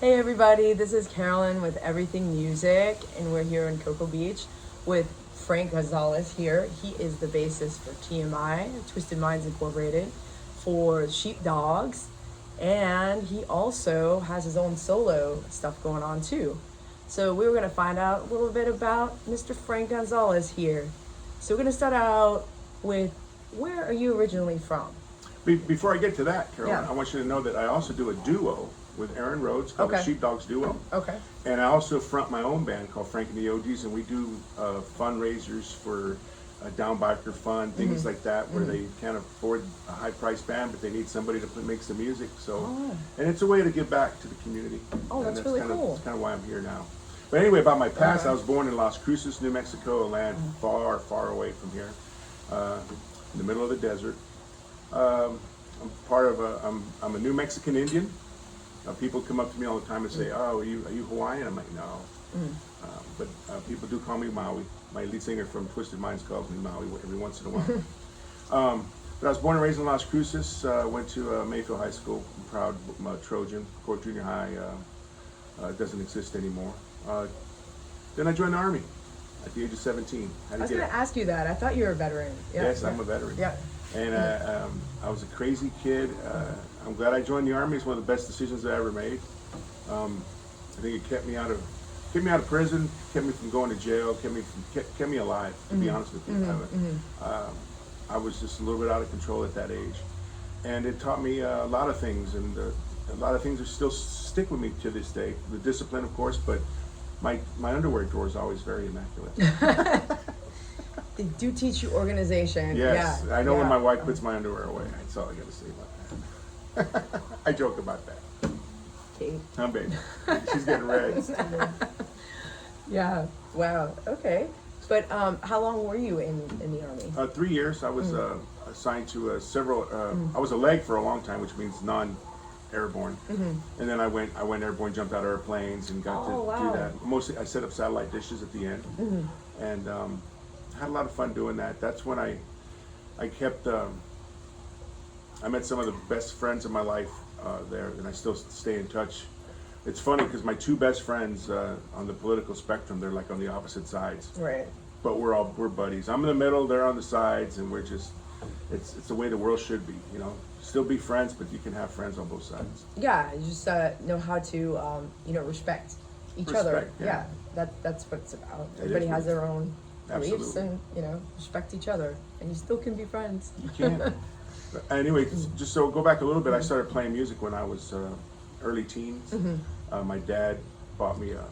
Hey everybody, this is Karalyn with Everything Music, and we're here in Cocoa Beach with Frank Gonzales here. He is the bassist for TMI, Twisted Minds Incorporated, for SheepDawgs, and he also has his own solo stuff going on too. So we were going to find out a little bit about Mr. Frank Gonzales here. So we're going to start out with, where are you originally from? Before I get to that, Karalyn, Yeah. I want you to know that I also do a duo with Aaron Rhodes called the Okay. SheepDawgs Duo. Okay. And I also front my own band called Frank and the OGs, and we do fundraisers for down biker fund, things like that, where they can't afford a high price band, but they need somebody to make some music. So, and it's a way to give back to the community. Oh, And that's really cool. That's kind of why I'm here now. But anyway, about my past, I was born in Las Cruces, New Mexico, a land far, far away from here, in the middle of the desert. I'm part of I'm a New Mexican Indian. People come up to me all the time and say, "Oh, are you Hawaiian?" I'm like, "No," but people do call me Maui. My lead singer from Twisted Minds calls me Maui every once in a while. But I was born and raised in Las Cruces. Went to Mayfield High School. I'm proud Trojan. Core Junior High doesn't exist anymore. Then I joined the Army at the age of 17. I was going to ask you that. I thought you were a veteran. Yeah, yes, I'm a veteran. Yeah. And I was a crazy kid. I'm glad I joined the Army. It's one of the best decisions I ever made. I think it kept me out of prison, kept me from going to jail, kept me alive. To be honest with you, I was just a little bit out of control at that age, and it taught me a lot of things, and a lot of things that still stick with me to this day. The discipline, of course, but my underwear drawer is always very immaculate. They do teach you organization. Yes, Yeah. I know when Yeah. my wife puts my underwear away. That's all I got to say about that. I joke about that. Kate. Huh, baby? She's getting red. Yeah. Wow. Okay. But how long were you in the Army? 3 years. I was assigned to several. I was a leg for a long time, which means non-airborne. And then I went airborne, jumped out of airplanes, and got to wow. do that. Mostly, I set up satellite dishes at the end, and had a lot of fun doing that. That's when I kept. I met some of the best friends of my life there, and I still stay in touch. It's funny because my two best friends on the political spectrum, they're like on the opposite sides. Right. But we're buddies. I'm in the middle, they're on the sides, and we're just. It's the way the world should be, you know. Still be friends, but you can have friends on both sides. Yeah. You just know how to respect each other. Yeah. That's what it's about. It Everybody is has what their own beliefs, Absolutely. and respect each other, and you still can be friends. You can. Anyway, just so go back a little bit, I started playing music when I was early teens. My dad bought me a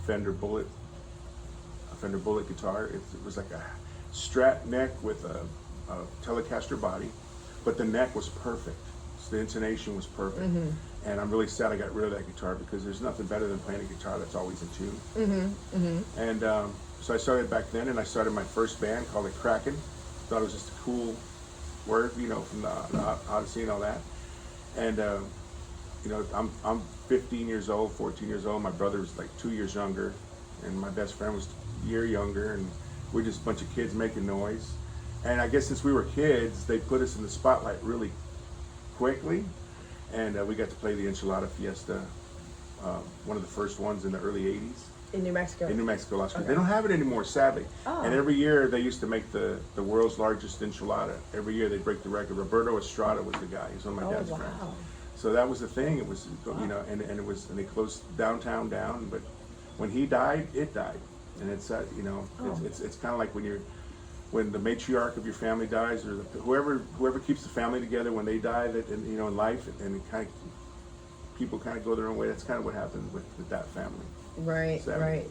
Fender Bullet guitar. It was like a Strat neck with a Telecaster body, but the neck was perfect. So the intonation was perfect. And I'm really sad I got rid of that guitar because there's nothing better than playing a guitar that's always in tune. And so I started back then, and I started my first band called it Kraken. Thought it was just a cool word, from the Odyssey and all that. And I'm 15 years old, 14 years old. My brother was like 2 years younger, and my best friend was a year younger, and we're just a bunch of kids making noise. And I guess since we were kids, they put us in the spotlight really quickly, and we got to play the Enchilada Fiesta, one of the first ones in the early 80s. In New Mexico. In New Mexico, Las Cruces. Okay. They don't have it anymore, sadly. Oh. And every year they used to make the world's largest enchilada. Every year they break the record. Roberto Estrada was the guy. He's one of my dad's friends. So that was the thing. It was, and they closed downtown down. But when he died, it died. And it's it's kind of like when the matriarch of your family dies, or whoever keeps the family together when they die, in life, and people kind of go their own way. That's kind of what happened with that family. Right. Sadly. Right.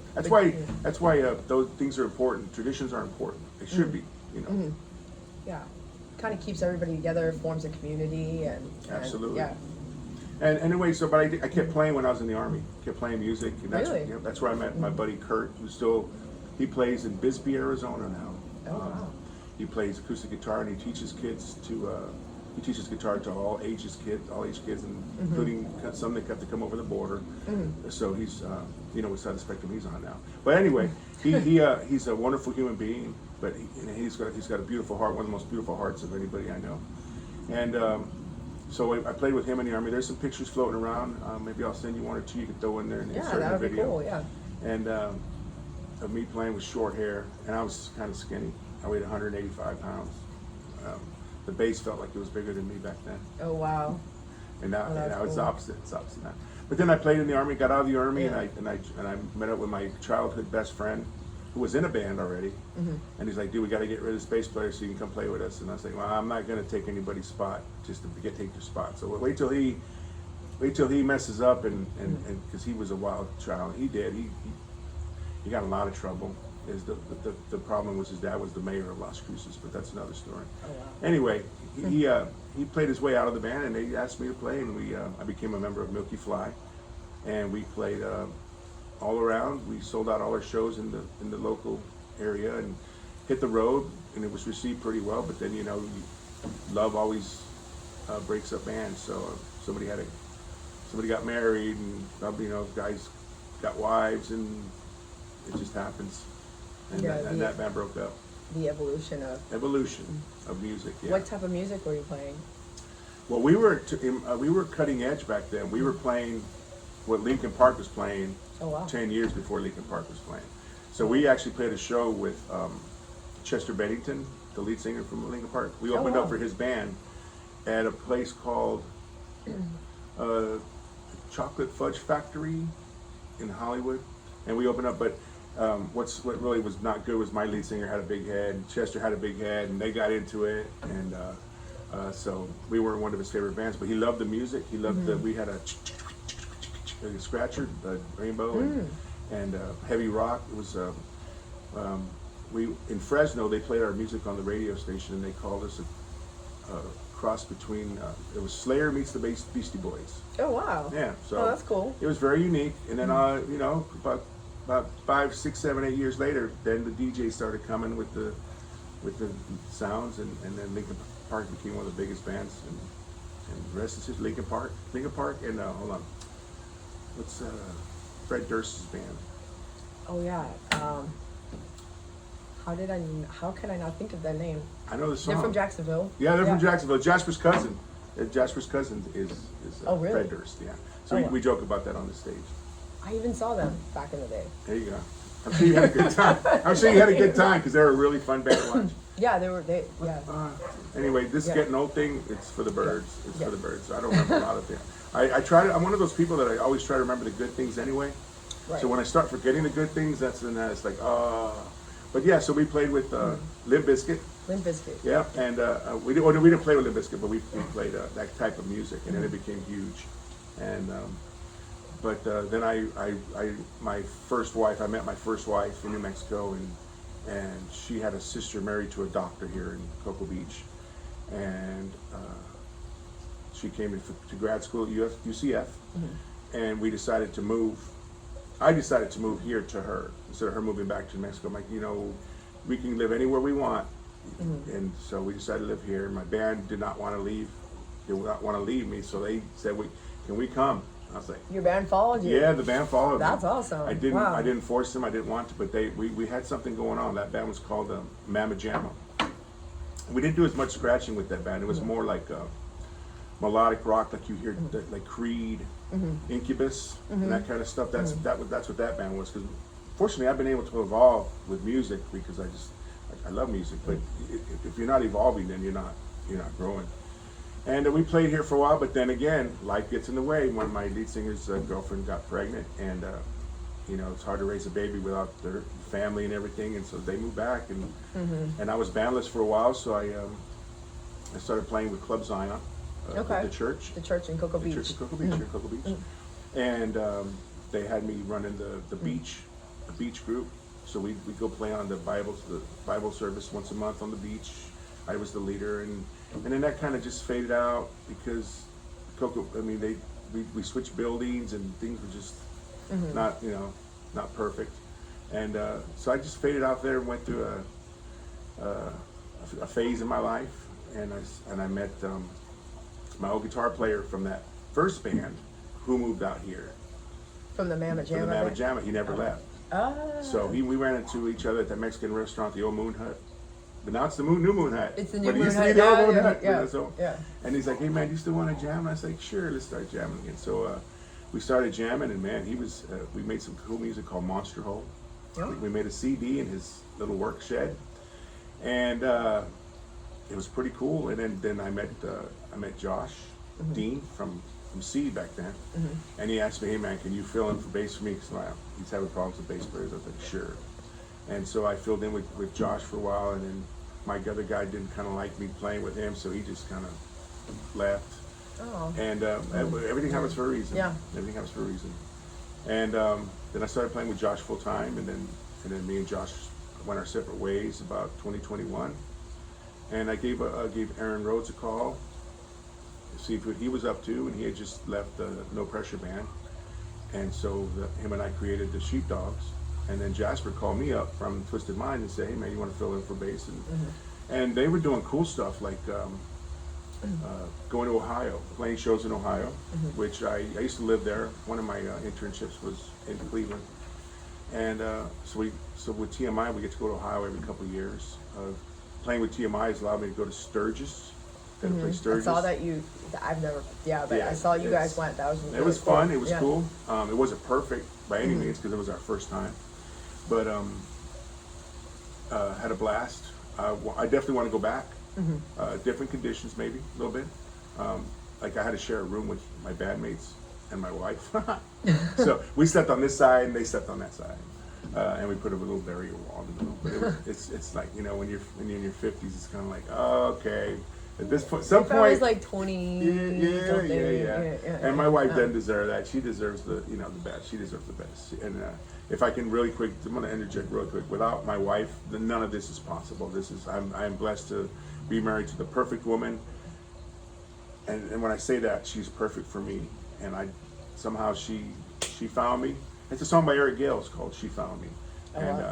That's why those things are important. Traditions are important. They should be, Yeah. Kind of keeps everybody together, forms a community, and Absolutely. Yeah. And anyway, I kept playing when I was in the Army. Kept playing music. And Really? That's where I met my buddy Kurt, he plays in Bisbee, Arizona now. Oh, wow. He plays acoustic guitar, and he teaches kids he teaches guitar to all age kids, and including some that got to come over the border. So he's, which side of the spectrum he's on now. But anyway, he's a wonderful human being, but he's got a beautiful heart, one of the most beautiful hearts of anybody I know. And So I played with him in the Army. There's some pictures floating around. Maybe I'll send you one or two you can throw in there and insert in that the would be video. cool. Yeah. And of me playing with short hair, and I was kind of skinny. I weighed 185 pounds. The bass felt like it was bigger than me back then. Oh wow. And now, that's it's cool. opposite. It's opposite now. But then I played in the Army, got out of the Army, Yeah. and I met up with my childhood best friend, who was in a band already. And he's like, "Dude, we got to get rid of this bass player so you can come play with us." And I was like, "Well, I'm not going to take anybody's spot just to take your spot. So wait till he messes up, and because he was a wild child, he did. He got in a lot of trouble. The problem was his dad was the mayor of Las Cruces, but that's another story. Oh wow. Anyway, he played his way out of the band, and they asked me to play, and I became a member of Milky Fly, and we played all around. We sold out all our shows in the local area and hit the road, and it was received pretty well. But then love always breaks up bands. So somebody got married, and guys got wives, and it just happens. And, that band broke up. The evolution of music. Yeah. What type of music were you playing? Well, we were cutting edge back then. We were playing what Linkin Park was playing. Oh wow. 10 years before Linkin Park was playing. So we actually played a show with Chester Bennington, the lead singer from Linkin Park. We opened up for his band at a place called Chocolate Fudge Factory in Hollywood, and we opened up. But what really was not good was my lead singer had a big head, Chester had a big head, and they got into it, and so we weren't one of his favorite bands. But he loved the music. He loved we had a scratcher, a rainbow, and heavy rock. It was in Fresno. They played our music on the radio station, and they called us a cross between it was Slayer meets the Beastie Boys. Oh wow. Yeah. So that's cool. It was very unique. And then about 5, 6, 7, 8 years later, then the DJ started coming with the sounds, and then Linkin Park became one of the biggest bands, and the rest is just Linkin Park, and hold on, what's Fred Durst's band? Oh yeah. How can I not think of that name? I know the song. They're from Jacksonville. Yeah, they're from Jacksonville. Jasper's cousin is Oh, really? Fred Durst. Yeah. So we joke about that on the stage. I even saw them back in the day. There you go. I'm sure you had a good time. I'm sure you had a good time because they're a really fun band to watch. Yeah, yeah. Anyway, this getting old thing, it's for the birds. It's for the birds. I don't remember a lot of it. I'm one of those people that I always try to remember the good things anyway. Right. So when I start forgetting the good things, that's when it's like, But yeah, so we played with Limp Bizkit. Limp Bizkit. Yeah, and we didn't play with Limp Bizkit, but we played that type of music, and then it became huge. And but then my first wife, I met my first wife in New Mexico, and she had a sister married to a doctor here in Cocoa Beach, and she came to grad school at UCF, and we decided to move. I decided to move here to her instead of her moving back to New Mexico. I'm like, we can live anywhere we want, and so we decided to live here. My band did not want to leave; they did not want to leave me, so they said, "Can we come?" I was like, your band followed you? Yeah, the band followed me. That's awesome. I didn't. Wow. I didn't force them. I didn't want to, but we had something going on. That band was called Mama Jamma. We didn't do as much scratching with that band. It was more like melodic rock, like you hear, like Creed, Incubus, and that kind of stuff. That's what that band was. Because fortunately, I've been able to evolve with music because I love music. But if you're not evolving, then you're not growing. And we played here for a while, but then again, life gets in the way. One of my lead singer's girlfriend got pregnant, and it's hard to raise a baby without their family and everything. And so they moved back, and I was bandless for a while. So I started playing with Club Zion, the church. The church in Cocoa Beach. The church in Cocoa Beach, here in Cocoa Beach. And they had me running the beach group. So we go play on the Bible service once a month on the beach. I was the leader, and then that kind of just faded out because we switched buildings and things were just not perfect, and so I just faded out there and went through a phase in my life, and I met my old guitar player from that first band who moved out here from the Mama Jamma. From the Mama Jamma, he never left. Ah. So we ran into each other at that Mexican restaurant, the Old Moon Hut. but now it's the new moon hat. It's the new but it moon used to be hat. the Yeah, old moon yeah, hat. yeah, So, yeah. and he's like, hey man, you still want to jam? I was like, sure, let's start jamming again. So we started jamming, and man, he was. We made some cool music called Monster Hole. Yeah. We made a CD in his little work shed, and it was pretty cool. And then I met Josh Dean from Seed back then, and he asked me, hey man, can you fill in for bass for me? Because he's having problems with bass players. I was like, sure. And so I filled in with Josh for a while, and then my other guy didn't kind of like me playing with him, so he just kind of left. Oh. And everything happens for a reason. Yeah. Everything happens for a reason. And then I started playing with Josh full time, and then me and Josh went our separate ways about 2021. And I gave Aaron Rhodes a call to see what he was up to, and he had just left the No Pressure band. And so him and I created the SheepDawgs. And then Jasper called me up from Twisted Mind and said, hey man, you want to fill in for bass? And they were doing cool stuff like going to Ohio, playing shows in Ohio, which I used to live there. One of my internships was in Cleveland. And so with TMI, we get to go to Ohio every couple of years. Playing with TMI has allowed me to go to Sturgis. Got to play Sturgis. I saw that I've never, but I saw you guys went. That was really It was cool. fun. It was cool. It wasn't perfect by any means because it was our first time. But had a blast. I definitely want to go back. Different conditions, maybe a little bit. Like I had to share a room with my bandmates and my wife, so we slept on this side and they slept on that side, and we put a little barrier wall in the middle. But it's like when you're in your 50s, it's kind of like okay. At this point, some point, I was like 20. Yeah. And my wife doesn't deserve that. She deserves the best. She deserves the best. And if I can really quick, I'm going to interject real quick. Without my wife, then none of this is possible. I'm blessed to be married to the perfect woman. And when I say that, she's perfect for me. And somehow she found me. It's a song by Eric Gales called "She Found Me," and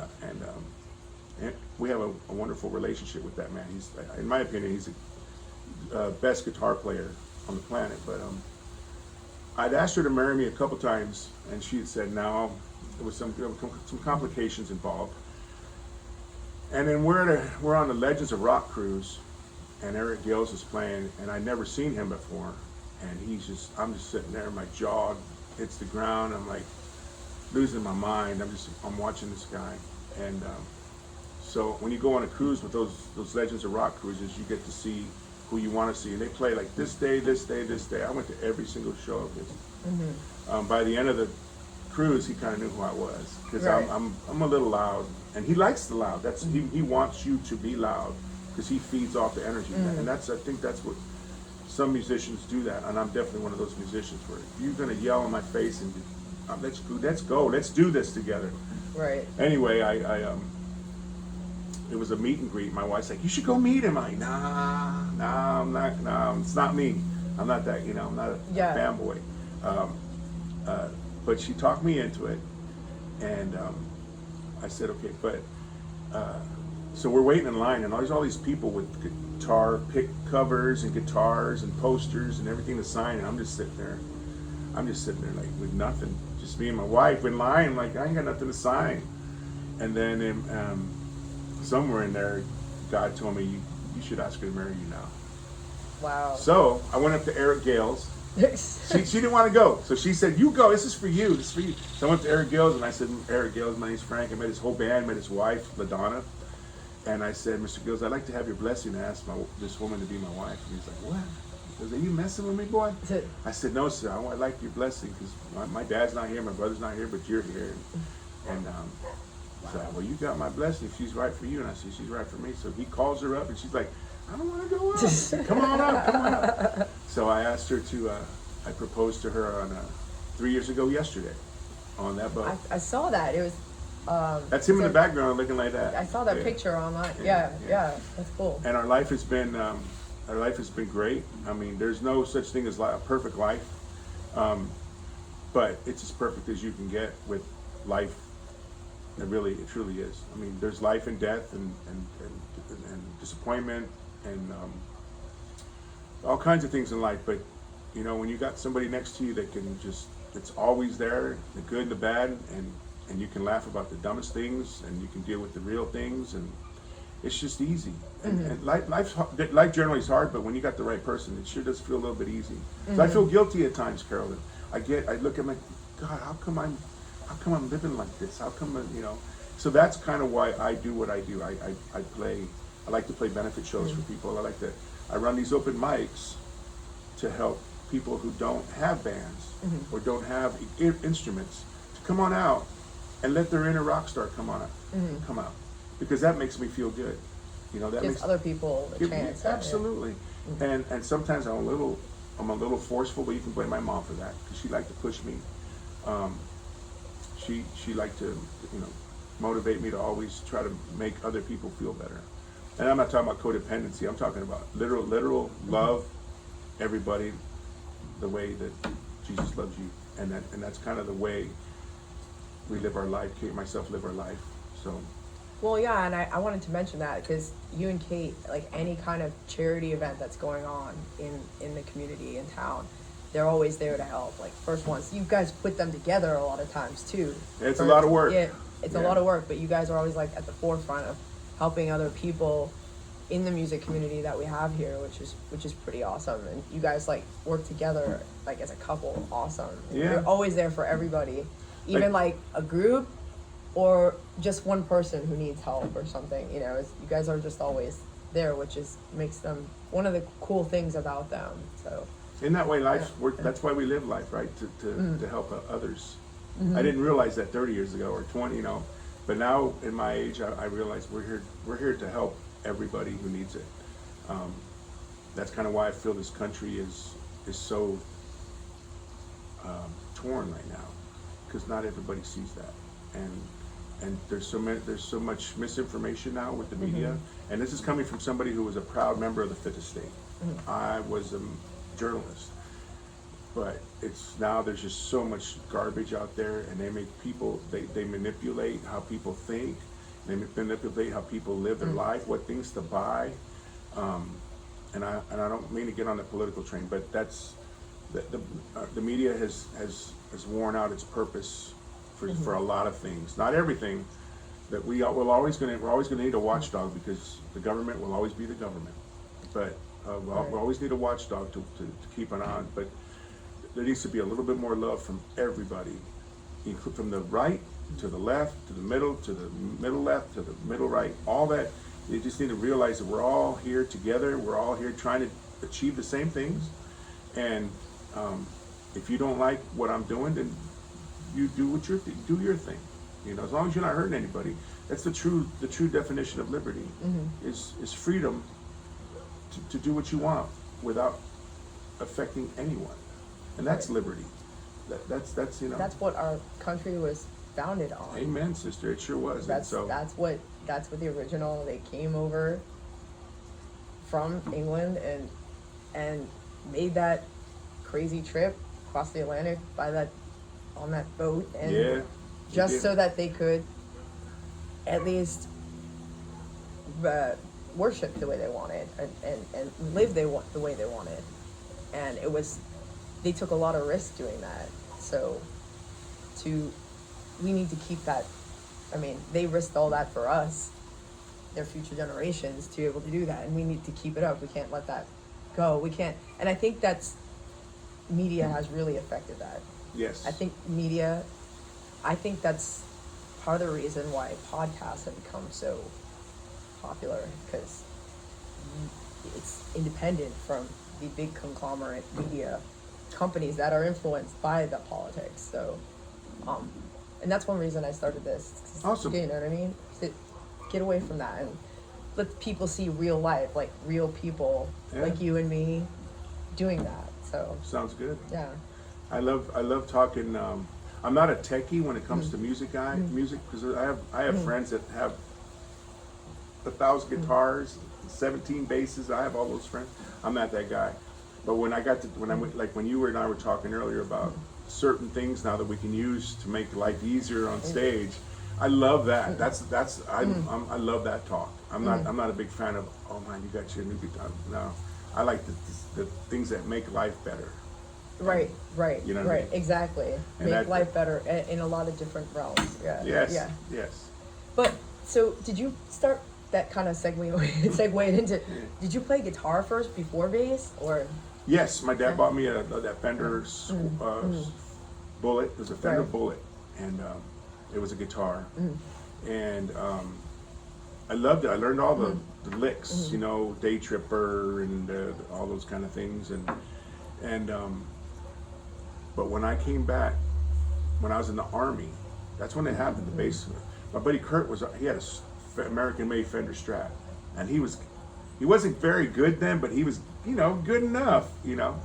we have a wonderful relationship with that man. He's, in my opinion, he's the best guitar player on the planet. But I'd asked her to marry me a couple times, and she had said no. There was some complications involved. And then we're on the Legends of Rock cruise, and Eric Gales is playing, and I'd never seen him before. And I'm just sitting there, my jaw hits the ground. I'm like losing my mind. I'm watching this guy, and so when you go on a cruise with those Legends of Rock cruises, you get to see who you want to see, and they play like this day, this day, this day. I went to every single show of his. By the end of the cruise, he kind of knew who I was because I'm a little loud, and he likes the loud. He wants you to be loud because he feeds off the energy, and I think that's what some musicians do that, and I'm definitely one of those musicians where you're gonna yell in my face and let's go, let's do this together. Right. Anyway, it was a meet and greet. My wife's like, you should go meet him. I'm like, nah, I'm not. No, it's not me. I'm not that. I'm not a fanboy. But she talked me into it, and I said okay. But so we're waiting in line, and there's all these people with guitar pick covers and guitars and posters and everything to sign, and I'm just sitting there like with nothing, just me and my wife in line. Like I ain't got nothing to sign. And then somewhere in there, God told me you should ask her to marry you now. Wow. So I went up to Eric Gales. She didn't want to go, so she said, "You go. This is for you. This is for you." So I went to Eric Gales, and I said, "Eric Gales, my name's Frank. I met his whole band, met his wife, LaDonna." And I said, "Mr. Gills, I'd like to have your blessing to ask this woman to be my wife." And he's like, "What?" He goes, "Are you messing with me, boy?" I said, "No, sir. I'd like your blessing because my dad's not here, my brother's not here, but you're here." And he's like, "Well, you got my blessing if she's right for you." And I said, "She's right for me." So he calls her up, and she's like, "I don't want to go up. Come on up. So I asked her to. I proposed to her on 3 years ago yesterday, on that boat. I saw that. It was. That's him in the background looking like that. I saw that picture online. Yeah, that's cool. And our life has been great. I mean, there's no such thing as a perfect life, but it's as perfect as you can get with life. It truly is. I mean, there's life and death and disappointment and all kinds of things in life. But when you got somebody next to you that can it's always there, the good and the bad, and you can laugh about the dumbest things, and you can deal with the real things, it's just easy. And life generally is hard, but when you got the right person, it sure does feel a little bit easy. So I feel guilty at times, Karalyn. I look at my, God, how come I'm living like this? How come, so that's kind of why I do what I do. I like to play benefit shows for people. I run these open mics to help people who don't have bands or don't have instruments to come on out and let their inner rock star come out, because that makes me feel good. That Gives makes other people a chance. Absolutely. And sometimes I'm a little forceful, but you can blame my mom for that, because she liked to push me. She liked to motivate me to always try to make other people feel better. And I'm not talking about codependency. I'm talking about literal love everybody the way that Jesus loves you, and that's kind of the way we live our life. Kate and myself live our life. So. Well, yeah, and I wanted to mention that because you and Kate, like any kind of charity event that's going on in the community, in town, they're always there to help. Like first ones, you guys put them together a lot of times too. It's a lot of work. Yeah, it's a lot of work, but you guys are always like at the forefront of helping other people in the music community that we have here, which is pretty awesome. And you guys like work together like as a couple, awesome. And you're always there for everybody, even like a group or just one person who needs help or something. You guys are just always there, which makes them one of the cool things about them. So in that way, that's why we live life, right? To help others. I didn't realize that 30 years ago or 20, but now in my age, I realize we're here to help everybody who needs it. That's kind of why I feel this country is so torn right now, because not everybody sees that, and there's so much misinformation now with the media, and this is coming from somebody who was a proud member of the Fifth Estate. I was a journalist, but there's just so much garbage out there, and they make people, they manipulate how people think, they manipulate how people live their life, what things to buy, and I don't mean to get on the political train, but that's the media has worn out its purpose for a lot of things, not everything. That we're always going to need a watchdog, because the government will always be the government, but we always need a watchdog to keep an eye on. But there needs to be a little bit more love from everybody, from the right to the left, to the middle left, to the middle right, all that. They just need to realize that we're all here together. We're all here trying to achieve the same things. And if you don't like what I'm doing, then you do your thing. As long as you're not hurting anybody. That's the true definition of liberty. Is freedom to do what you want without affecting anyone, and that's liberty. That's that's what our country was founded on. Amen, sister. It sure was. That's what the original. They came over from England and made that crazy trip across the Atlantic on that boat, and just so that they could at least worship the way they wanted and live the way they wanted. And they took a lot of risk doing that. So we need to keep that. I mean, they risked all that for us, their future generations, to be able to do that, and we need to keep it up. We can't let that go. We can't. And I think media has really affected that. Yes. I think that's part of the reason why podcasts have become so popular, because it's independent from the big conglomerate media companies that are influenced by the politics. So, and that's one reason I started this. Awesome. You know what I mean? To get away from that and let people see real life, like real people like you and me doing that. So sounds good. Yeah. I love talking. I'm not a techie when it comes to music, because I have friends that have 1,000 guitars, 17 basses. I have all those friends. I'm not that guy. But when when you and I were talking earlier about certain things now that we can use to make life easier on stage, I love that. I love that talk. I'm not a big fan of, oh man, you got your new guitar. No, I like the things that make life better. Right. You know what I mean? Exactly. And make life better in a lot of different realms. Yeah. Yes. But so, did you start that kind of segued into. Did you play guitar first before bass, or? Yes, my dad bought me that Fender Bullet. It was a Fender Bullet, and it was a guitar, and I loved it. I learned all the licks, you know, Day Tripper and all those kind of things, and but when I came back, when I was in the Army, that's when it happened. The bass. My buddy Kurt he had a American-made Fender Strat, and he wasn't very good then, but he was, you know, good enough, you know.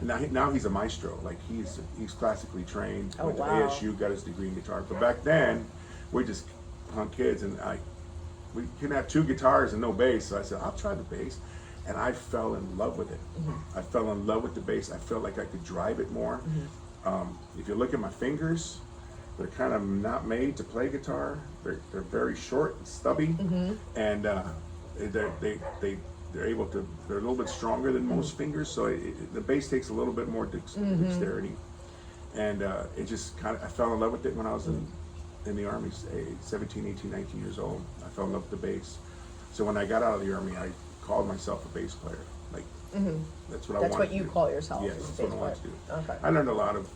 And now he's a maestro. Like he's classically trained. Oh, Went to wow. ASU, got his degree in guitar. But back then, we're just punk kids, and we couldn't have 2 guitars and no bass. So I said, I'll try the bass, and I fell in love with it. I fell in love with the bass. I felt like I could drive it more. If you look at my fingers, they're kind of not made to play guitar. They're very short and stubby, and they're able to. They're a little bit stronger than most fingers, so the bass takes a little bit more dexterity, and it just kind of. I fell in love with it when I was in the Army, 17, 18, 19 years old. I fell in love with the bass. So when I got out of the Army, I called myself a bass player. Like that's what I wanted. That's what you call yourself. Yes, as a that's what I bass wanted to player. do. Okay. I learned a lot of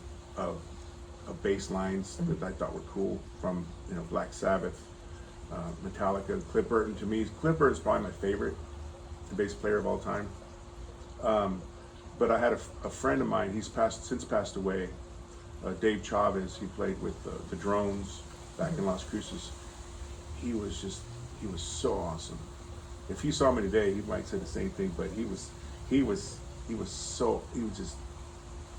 bass lines that I thought were cool from, you know, Black Sabbath, Metallica, Cliff Burton. To me, Cliff Burton is probably my favorite bass player of all time. But I had a friend of mine. He's since passed away. Dave Chavez. He played with the Drones back in Las Cruces. He was so awesome. If he saw me today, he might say the same thing. But he was just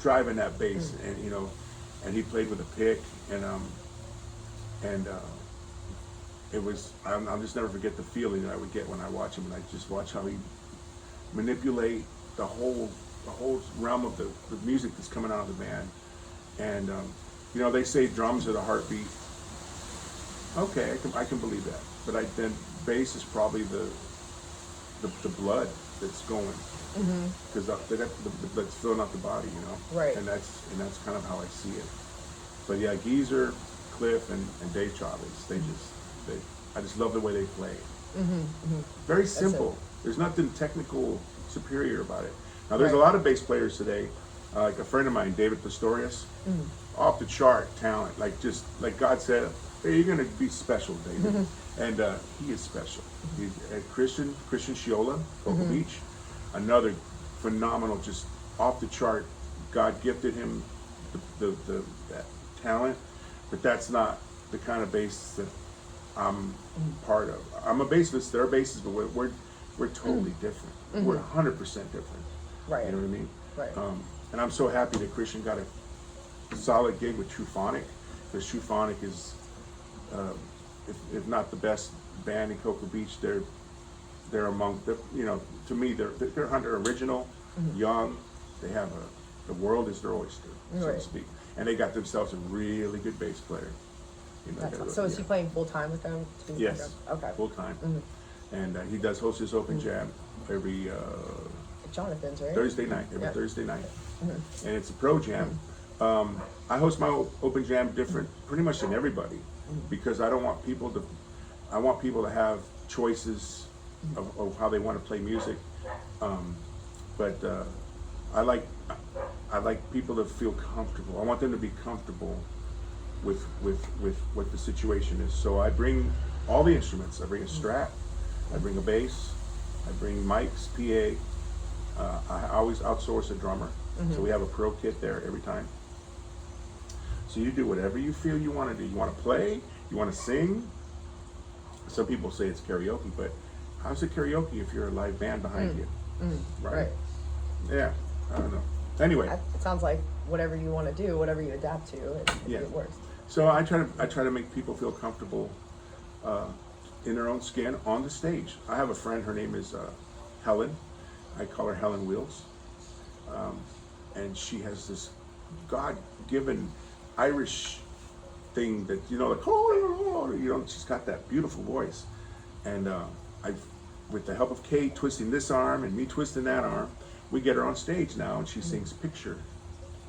driving that bass, and you know, and he played with a pick, and it was. I'll just never forget the feeling that I would get when I watch him, and I just watch how he manipulate the whole realm of the music that's coming out of the band. And you know, they say drums are the heartbeat. Okay, I can believe that. But then bass is probably the blood that's going, because that's filling up the body, you know. Right. And that's kind of how I see it. But yeah, Geezer, Cliff, and Dave Chavez. I just love the way they play. Very simple. There's nothing technical superior about it. Now there's a lot of bass players today, like a friend of mine, David Pastorius, off the chart talent. Like just like God said, hey, you're gonna be special, David. And he is special. He's Christian Shiola, Cocoa Beach, another phenomenal, just off the chart. God gifted him that talent, but that's not the kind of bass that I'm part of. I'm a bassist. They're bassists, but we're totally different. We're 100% different. Right. You know what I mean? Right. And I'm so happy that Christian got a solid gig with Truphonic, because Truphonic is, if not the best band in Cocoa Beach, they're among the, you know, to me they're Hunter original, young. They have the world is their oyster, so to speak, and they got themselves a really good bass player. You know, so is he playing full time with them too? Yes. Okay. Full time, and he does host his open jam every Jonathan's, right? Thursday night, Thursday night, and it's a pro jam. I host my open jam different, pretty much than everybody, because I want people to have choices of how they want to play music. But I like people to feel comfortable. I want them to be comfortable with what the situation is. So I bring all the instruments. I bring a Strat, I bring a bass, I bring mics, PA. I always outsource a drummer, so we have a pro kit there every time. So you do whatever you feel you want to do. You want to play, you want to sing. Some people say it's karaoke, but how's it karaoke if you're a live band behind you? Right? Yeah, I don't know. Anyway, it sounds like whatever you want to do, whatever you adapt to, it works. So I try to make people feel comfortable in their own skin on the stage. I have a friend. Her name is Helen. I call her Helen Wheels, and she has this God-given Irish thing that, you know, like, oh, you know, she's got that beautiful voice. And with the help of Kay twisting this arm and me twisting that arm, we get her on stage now, and she sings "Picture"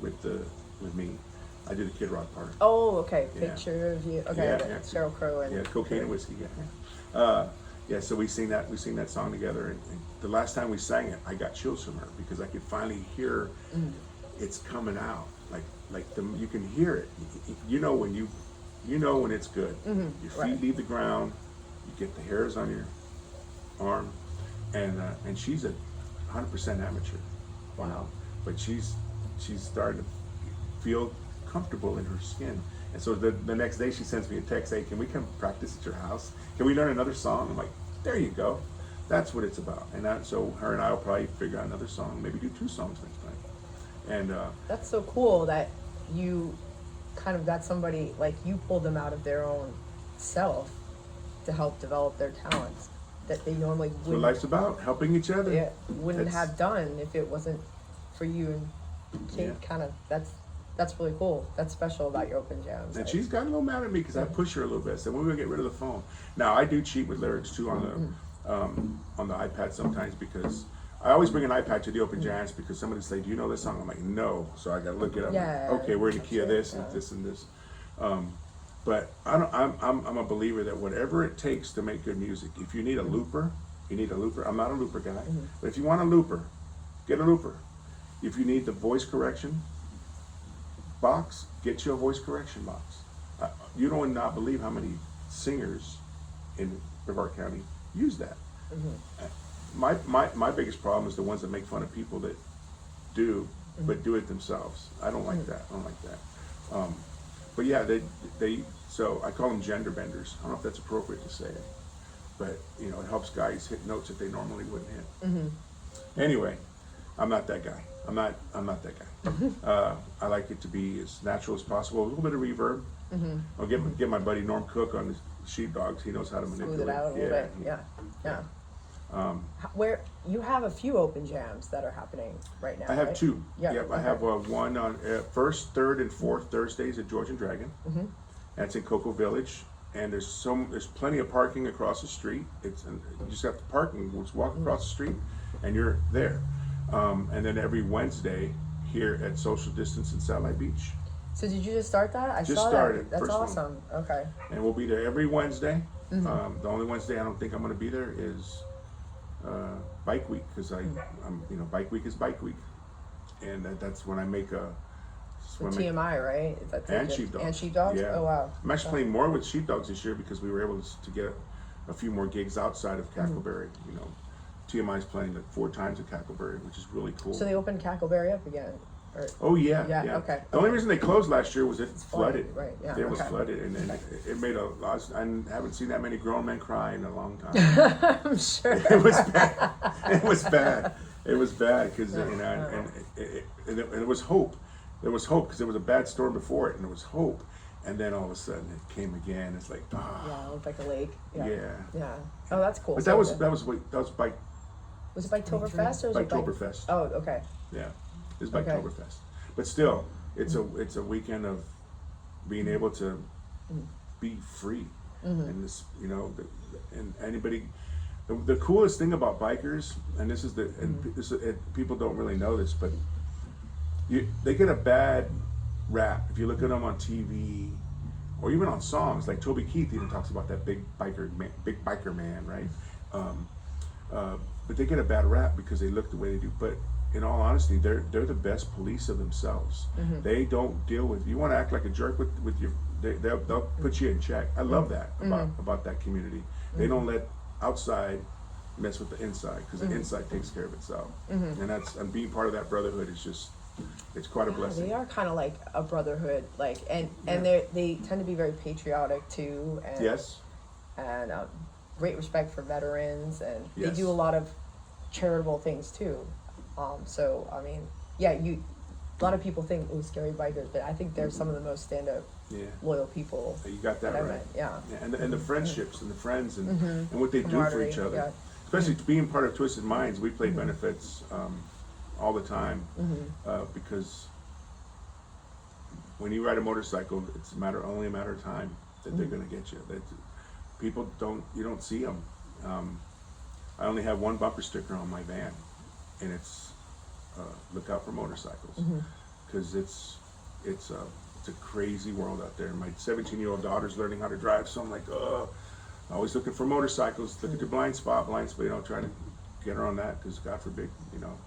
with me. I did a Kid Rock part. Oh, okay. Picture of you. Okay, Yeah. Sheryl Crow and Cocaine and whiskey. Yeah. Yeah, so we sing that song together, and the last time we sang it, I got chills from her because I could finally hear it's coming out. You can hear it. You know when it's good. Your feet leave the ground. You get the hairs on your arm, and she's 100% amateur. Wow. But she's starting to feel comfortable in her skin. And so the next day she sends me a text, hey, can we come practice at your house? Can we learn another song? I'm like, there you go. That's what it's about. And so her and I will probably figure out another song, maybe do 2 songs next time. And that's so cool that you kind of got somebody, like you pulled them out of their own self to help develop their talents that they normally that's what wouldn't, life's about, helping each other. wouldn't have done if it wasn't for you and Kate. Kind of that's really cool. That's special about your open jams. And she's got a little mad at me because I push her a little bit. So we're gonna get rid of the phone. Now I do cheat with lyrics too on the iPad sometimes, because I always bring an iPad to the open jams because somebody say, "Do you know this song?" I'm like, "No," so I gotta look it up. Yeah. Okay, we're in the key of this and this and this. But I'm a believer that whatever it takes to make good music. If you need a looper, you need a looper. I'm not a looper guy, but if you want a looper, get a looper. If you need the voice correction box, get you a voice correction box. You don't not believe how many singers in Brevard County use that. My biggest problem is the ones that make fun of people that do, but do it themselves. I don't like that. I don't like that. But yeah, they so I call them gender benders. I don't know if that's appropriate to say, but it helps guys hit notes that they normally wouldn't hit. Anyway, I'm not that guy. I'm not that guy. I like it to be as natural as possible. A little bit of reverb. I'll get my buddy Norm Cook on the SheepDawgs. He knows how to manipulate. Smooth it out a little bit. Yeah. Where you have a few open jams that are happening right now. I have right? 2. Yeah. Yep, I have one on first, third, and fourth Thursdays at George and Dragon. That's in Cocoa Village, and there's plenty of parking across the street. You just have to park and just walk across the street, and you're there. And then every Wednesday here at Social Distance in Satellite Beach. So did you just start that? I Just saw started, that. That's first awesome. Okay. And we'll be there every Wednesday. The only Wednesday I don't think I'm going to be there is Bike Week, because Bike Week is Bike Week, and that's when I make a. TMI, right? And SheepDawgs. And SheepDawgs? Yeah. Oh, wow. I'm actually playing more with SheepDawgs this year because we were able to get a few more gigs outside of Cackleberry. TMI's playing 4 times at Cackleberry, which is really cool. So they opened Cackleberry up again? Oh yeah. Okay. The only reason they closed last year was it flooded. Right, yeah. It was flooded, and then it made a lot. I haven't seen that many grown men cry in a long time. I'm sure. It was bad. It was bad. It was bad because and it was hope. There was hope because there was a bad storm before it, and there was hope. And then all of a sudden it came again. It's like, Yeah, it looked like a lake. Yeah. Oh, that's cool. But So that was Bike. Was it Biketoberfest or was it Biketoberfest. Oh, okay. Yeah, it's Biketoberfest. But still, it's a weekend of being able to be free, and this, and anybody. The coolest thing about bikers, and this is people don't really know this, but they get a bad rap if you look at them on TV or even on songs. Like Toby Keith even talks about that big biker man, right? But they get a bad rap because they look the way they do. But in all honesty, they're the best police of themselves. They don't deal with, you want to act like a jerk with your, they'll put you in check. I love that about that community. They don't let outside mess with the inside, because the inside takes care of itself. And being part of that brotherhood is just, it's quite a blessing. They are kind of like a brotherhood, and they tend to be very patriotic too. And, Yes. And great respect for veterans, and they Yes. do a lot of charitable things too. So I mean, a lot of people think scary bikers, but I think they're some of the most stand-up, loyal people. You got that I right. met. Yeah. And the friendships and the friends and what they do for each other. Yeah. Especially being part of Twisted Minds, we play benefits all the time because when you ride a motorcycle, it's only a matter of time that they're going to get you. You don't see them. I only have one bumper sticker on my van, and it's look out for motorcycles, because it's a crazy world out there. My 17-year-old daughter's learning how to drive, so I'm like, Always looking for motorcycles. Look at your blind spot, you know, trying to get her on that because God forbid, you know.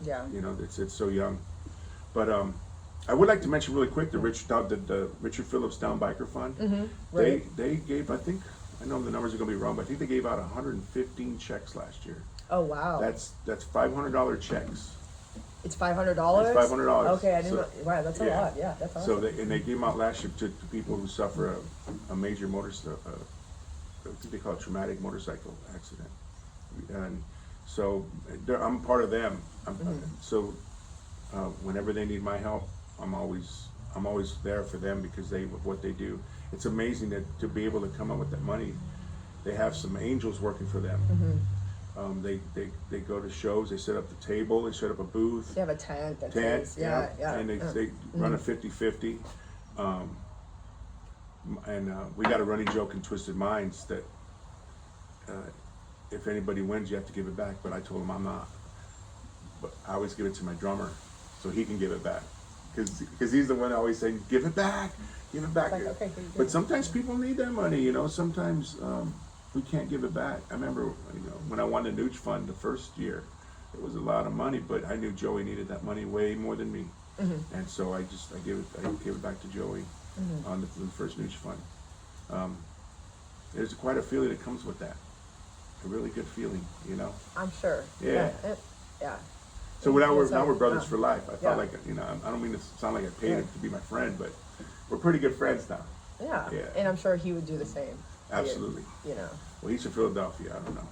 Yeah. You know, it's so young. But I would like to mention really quick the Richard Phillips Down Biker Fund. Right. They gave, I think, I know the numbers are going to be wrong, but I think they gave out 115 checks last year. Oh wow. That's $500 checks. It's $500. It's $500. Okay, I didn't. So, know. Wow, that's a yeah. lot. Yeah, that's awesome. So they gave them out last year to people who suffer a major I think they call it traumatic motorcycle accident. And so I'm part of them. So whenever they need my help, I'm always there for them because what they do. It's amazing that to be able to come up with that money. They have some angels working for them. They go to shows. They set up the table. They set up a booth. They have a tent. Yeah. And they run a 50-50. And we got a running joke in Twisted Minds that if anybody wins, you have to give it back. But I told him I'm not. But I always give it to my drummer so he can give it back. Because he's the one always saying, give it back. Like, okay, But sometimes people need that money, you know. Sometimes we can't give it back. I remember, you know, when I won the Nooch Fund the first year, it was a lot of money, but I knew Joey needed that money way more than me. And so I gave it back to Joey on the first Nooch Fund. There's quite a feeling that comes with that. A really good feeling, you know. I'm sure. Yeah. Yeah. So now we're brothers for life. I felt like, you know, I don't mean to sound like I paid him to be my friend, but we're pretty good friends now. Yeah. Yeah. And I'm sure he would do the same. Absolutely. You know. Well, he's from Philadelphia. I don't know.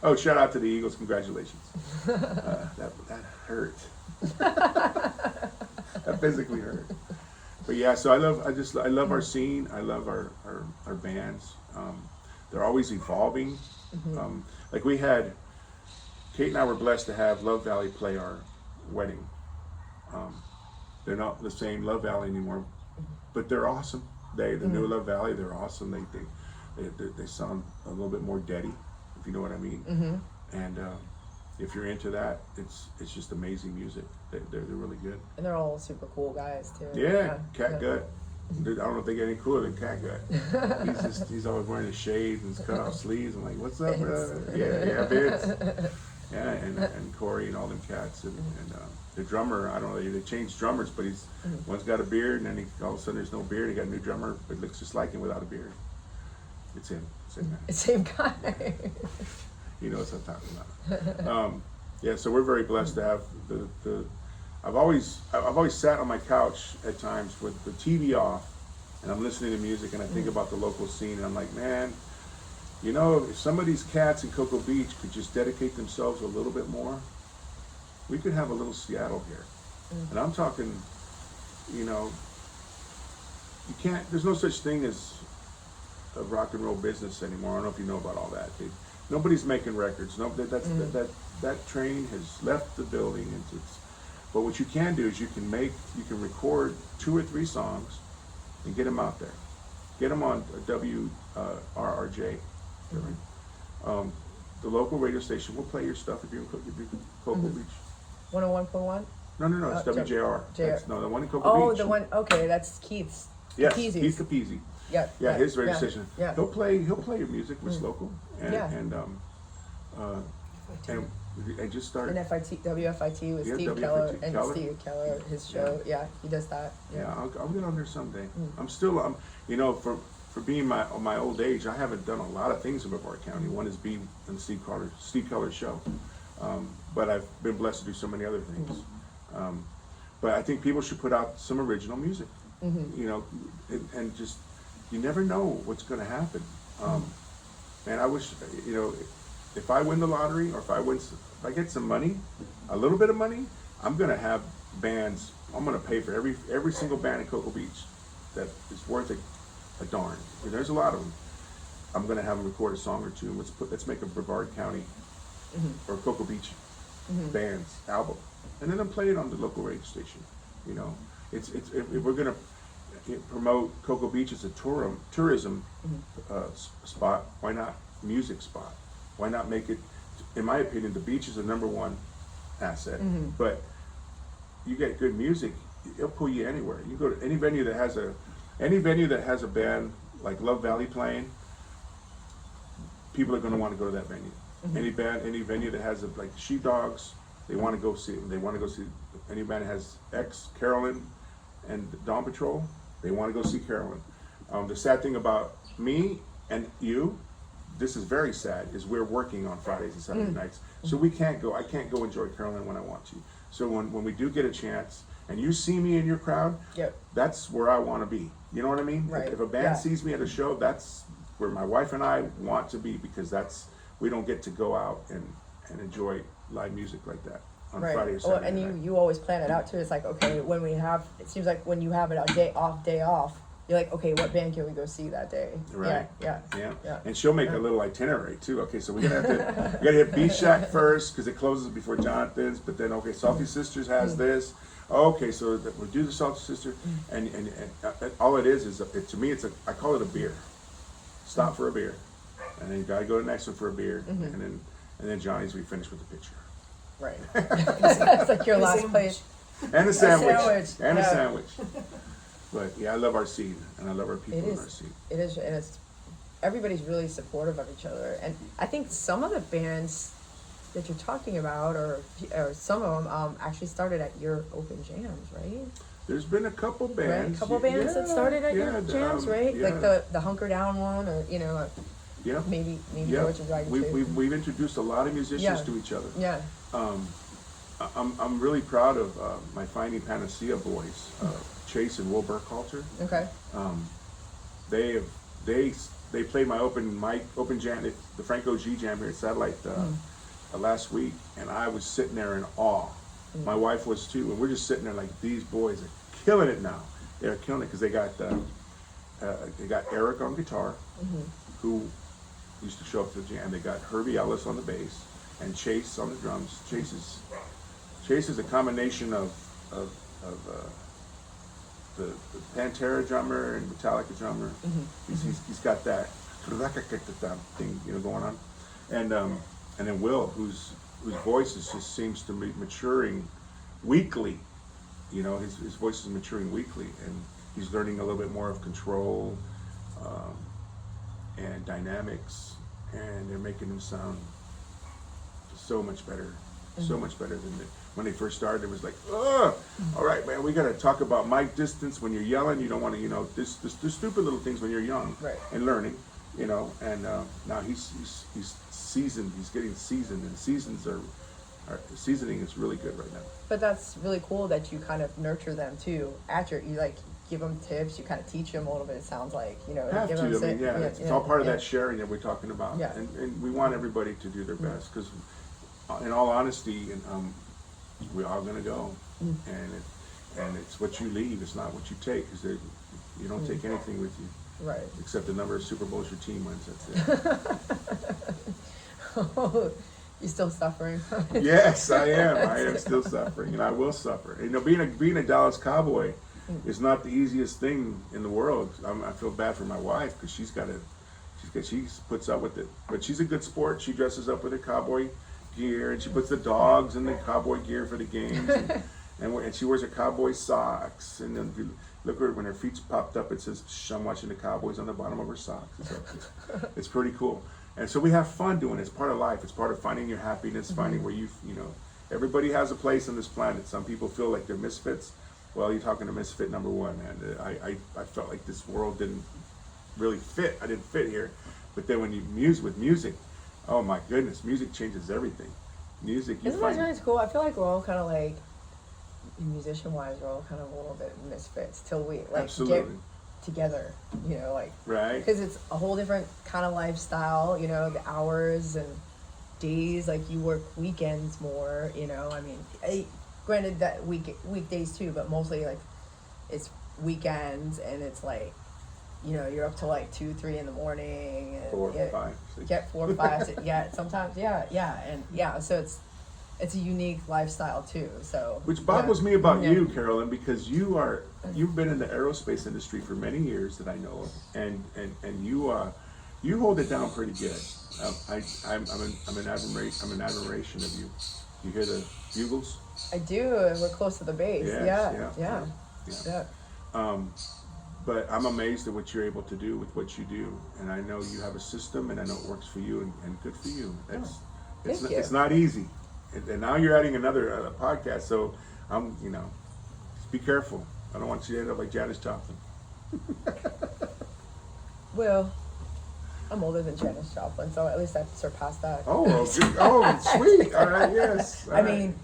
Oh, shout out to the Eagles! Congratulations. That hurt. That physically hurt. But yeah, so I love our scene. I love our bands. They're always evolving. Like we had, Kate and I were blessed to have Love Valley play our wedding. They're not the same Love Valley anymore, but they're awesome. The new Love Valley, they're awesome. They sound a little bit more deady, if you know what I mean. And if you're into that, it's just amazing music. They're really good. And they're all super cool guys too. Yeah, Cat Gut. I don't know if they get any cooler than Cat Gut. He's always wearing his shades and his cut off sleeves. I'm like, what's up, bro? Yeah, Vince. Yeah, and Corey and all them cats and the drummer. I don't know. They changed drummers, but one's got a beard, and then all of a sudden there's no beard. He got a new drummer, but looks just like him without a beard. It's him. Same guy. Same guy. He knows what I'm talking about. Yeah, so we're very blessed to have the. I've always sat on my couch at times with the TV off, and I'm listening to music, and I think about the local scene, and I'm like, man, you know, if some of these cats in Cocoa Beach could just dedicate themselves a little bit more, we could have a little Seattle here. And I'm talking, you know, there's no such thing as a rock and roll business anymore. I don't know if you know about all that. Nobody's making records. No, that train has left the building. But what you can do is you can record 2 or 3 songs and get them out there. Get them on WRRJ. The local radio station will play your stuff if you're in Cocoa Beach. 101.1? No, it's WJR. The one in Cocoa Beach. Oh, the one, okay, that's Keith's. Yes, Keith's. Keith Capizzi. Yeah, his radio station. Yeah. He'll play your music, it's local. And just start. And WFIT with Steve Keller and Steve Keller, his show. Yeah, he does that. Yeah, I'll get on there someday. I'm still, you know, for being my old age, I haven't done a lot of things in Brevard County. One is being on Steve Keller's show, but I've been blessed to do so many other things. But I think people should put out some original music, you know, and just, you never know what's going to happen. And I wish, you know, if I win the lottery or if I get some money, a little bit of money, I'm going to have bands. I'm going to pay for every single band in Cocoa Beach that is worth a darn. And there's a lot of them. I'm going to have them record a song or two. Let's make a Brevard County or Cocoa Beach band's album, and then play it on the local radio station. You know, if we're going to promote Cocoa Beach as a tourism spot, why not music spot? Why not make it? In my opinion, the beach is the #1 asset, but you get good music, it'll pull you anywhere. You go to any venue that has a band like Love Valley playing, people are going to want to go to that venue. Any venue that has like the SheepDawgs, they want to go see it. They want to go see any band that has Karalyn and Dawn Patrol. They want to go see Karalyn. The sad thing about me and you, this is very sad, is we're working on Fridays and Saturday nights, so we can't go. I can't go enjoy Karalyn when I want to. So when we do get a chance, and you see me in your crowd, that's where I want to be. You know what I mean? Right. If a band sees me at a show, that's where my wife and I want to be, because we don't get to go out and enjoy live music like that on Friday or Saturday night. And you always plan it out too. It's like, okay, it seems like when you have it a day off, you're like, okay, what band can we go see that day? Right. Yeah. And she'll make a little itinerary too. Okay, so we're gonna have to, we gotta hit Beach Shack first because it closes before Jonathan's. But then, okay, Salty Sisters has this. Okay, so we'll do the Salty Sister, and all it is to me, I call it a beer. Stop for a beer, and then you gotta go to the next one for a beer, and then Johnny's, we finish with the picture. Right. It's like your last place. And a sandwich. A sandwich. But yeah, I love our scene, and I love our people in our scene. It is, and everybody's really supportive of each other. And I think some of the bands that you're talking about, or some of them, actually started at your open jams, right? There's been a couple bands. Right? A couple bands that started at your jams, right? Yeah. Like the Hunker Down one, or maybe George and Dragon too. We've introduced a lot of musicians to each other. Yeah. I'm really proud of my Finding Panacea boys, Chase and Will Burkhalter. Okay. They played my open jam, the Frank OG jam here at Satellite last week, and I was sitting there in awe. My wife was too, and we're just sitting there like, these boys are killing it now. They're killing it because they got Eric on guitar, who used to show up to the jam. They got Herbie Ellis on the bass and Chase on the drums. Chase is a combination of the Pantera drummer and Metallica drummer. He's got that thing going on, and then Will, whose voice just seems to be maturing weekly. His voice is maturing weekly, and he's learning a little bit more of control and dynamics, and they're making him sound so much better. So much better than when they first started. It was like, all right, man, we got to talk about mic distance when you're yelling. You don't want to, the stupid little things when you're young and learning, and now he's seasoned. He's getting seasoned, and seasoning is really good right now. But that's really cool that you kind of nurture them too. You like give them tips. You kind of teach them a little bit. It sounds like Have give to. them It's all part of that sharing that we're talking about. Yeah. And we want everybody to do their best, because in all honesty, we're all gonna go, and it's what you leave. It's not what you take, because you don't take anything with you, right? Except the number of Super Bowls your team wins. That's it. You still suffering? Yes, I am. I am still suffering, and I will suffer. Being a Dallas Cowboy is not the easiest thing in the world. I feel bad for my wife, because she puts up with it, but she's a good sport. She dresses up with her cowboy gear, and she puts the dogs in the cowboy gear for the games, and she wears her cowboy socks, and then if you look at her, when her feet's popped up, it says, I'm watching the Cowboys on the bottom of her socks. It's pretty cool. And so we have fun doing it. It's part of life. It's part of finding your happiness, finding where everybody has a place on this planet. Some people feel like they're misfits. Well, you're talking to misfit number one, man. I felt like this world didn't really fit. I didn't fit here. But then when you with music, oh my goodness, music changes everything. Music, Isn't that really cool? I feel like we're all kind of like, musician-wise, we're all kind of a little bit misfits till we get together, right? Because it's a whole different kind of lifestyle, the hours and days. Like you work weekends more, I mean, granted that weekdays too, but mostly like it's weekends, and it's like, you're up till like 2, 3 in the morning, and 4, 5, 6. Get 4, 5, 6, sometimes, so it's a unique lifestyle too. So which boggles me about you, Karalyn, because you've been in the aerospace industry for many years that I know of, and you hold it down pretty good. I'm an admiration of you. You hear the bugles? I do. We're close to the base. Yes, Yeah. But I'm amazed at what you're able to do with what you do, and I know you have a system, and I know it works for you, and good for you. It's not easy, and now you're adding another podcast, so just be careful. I don't want you to end up like Janis Joplin. Well, I'm older than Janis Joplin, so at least I've surpassed that. Oh, sweet. All right, yes. I mean,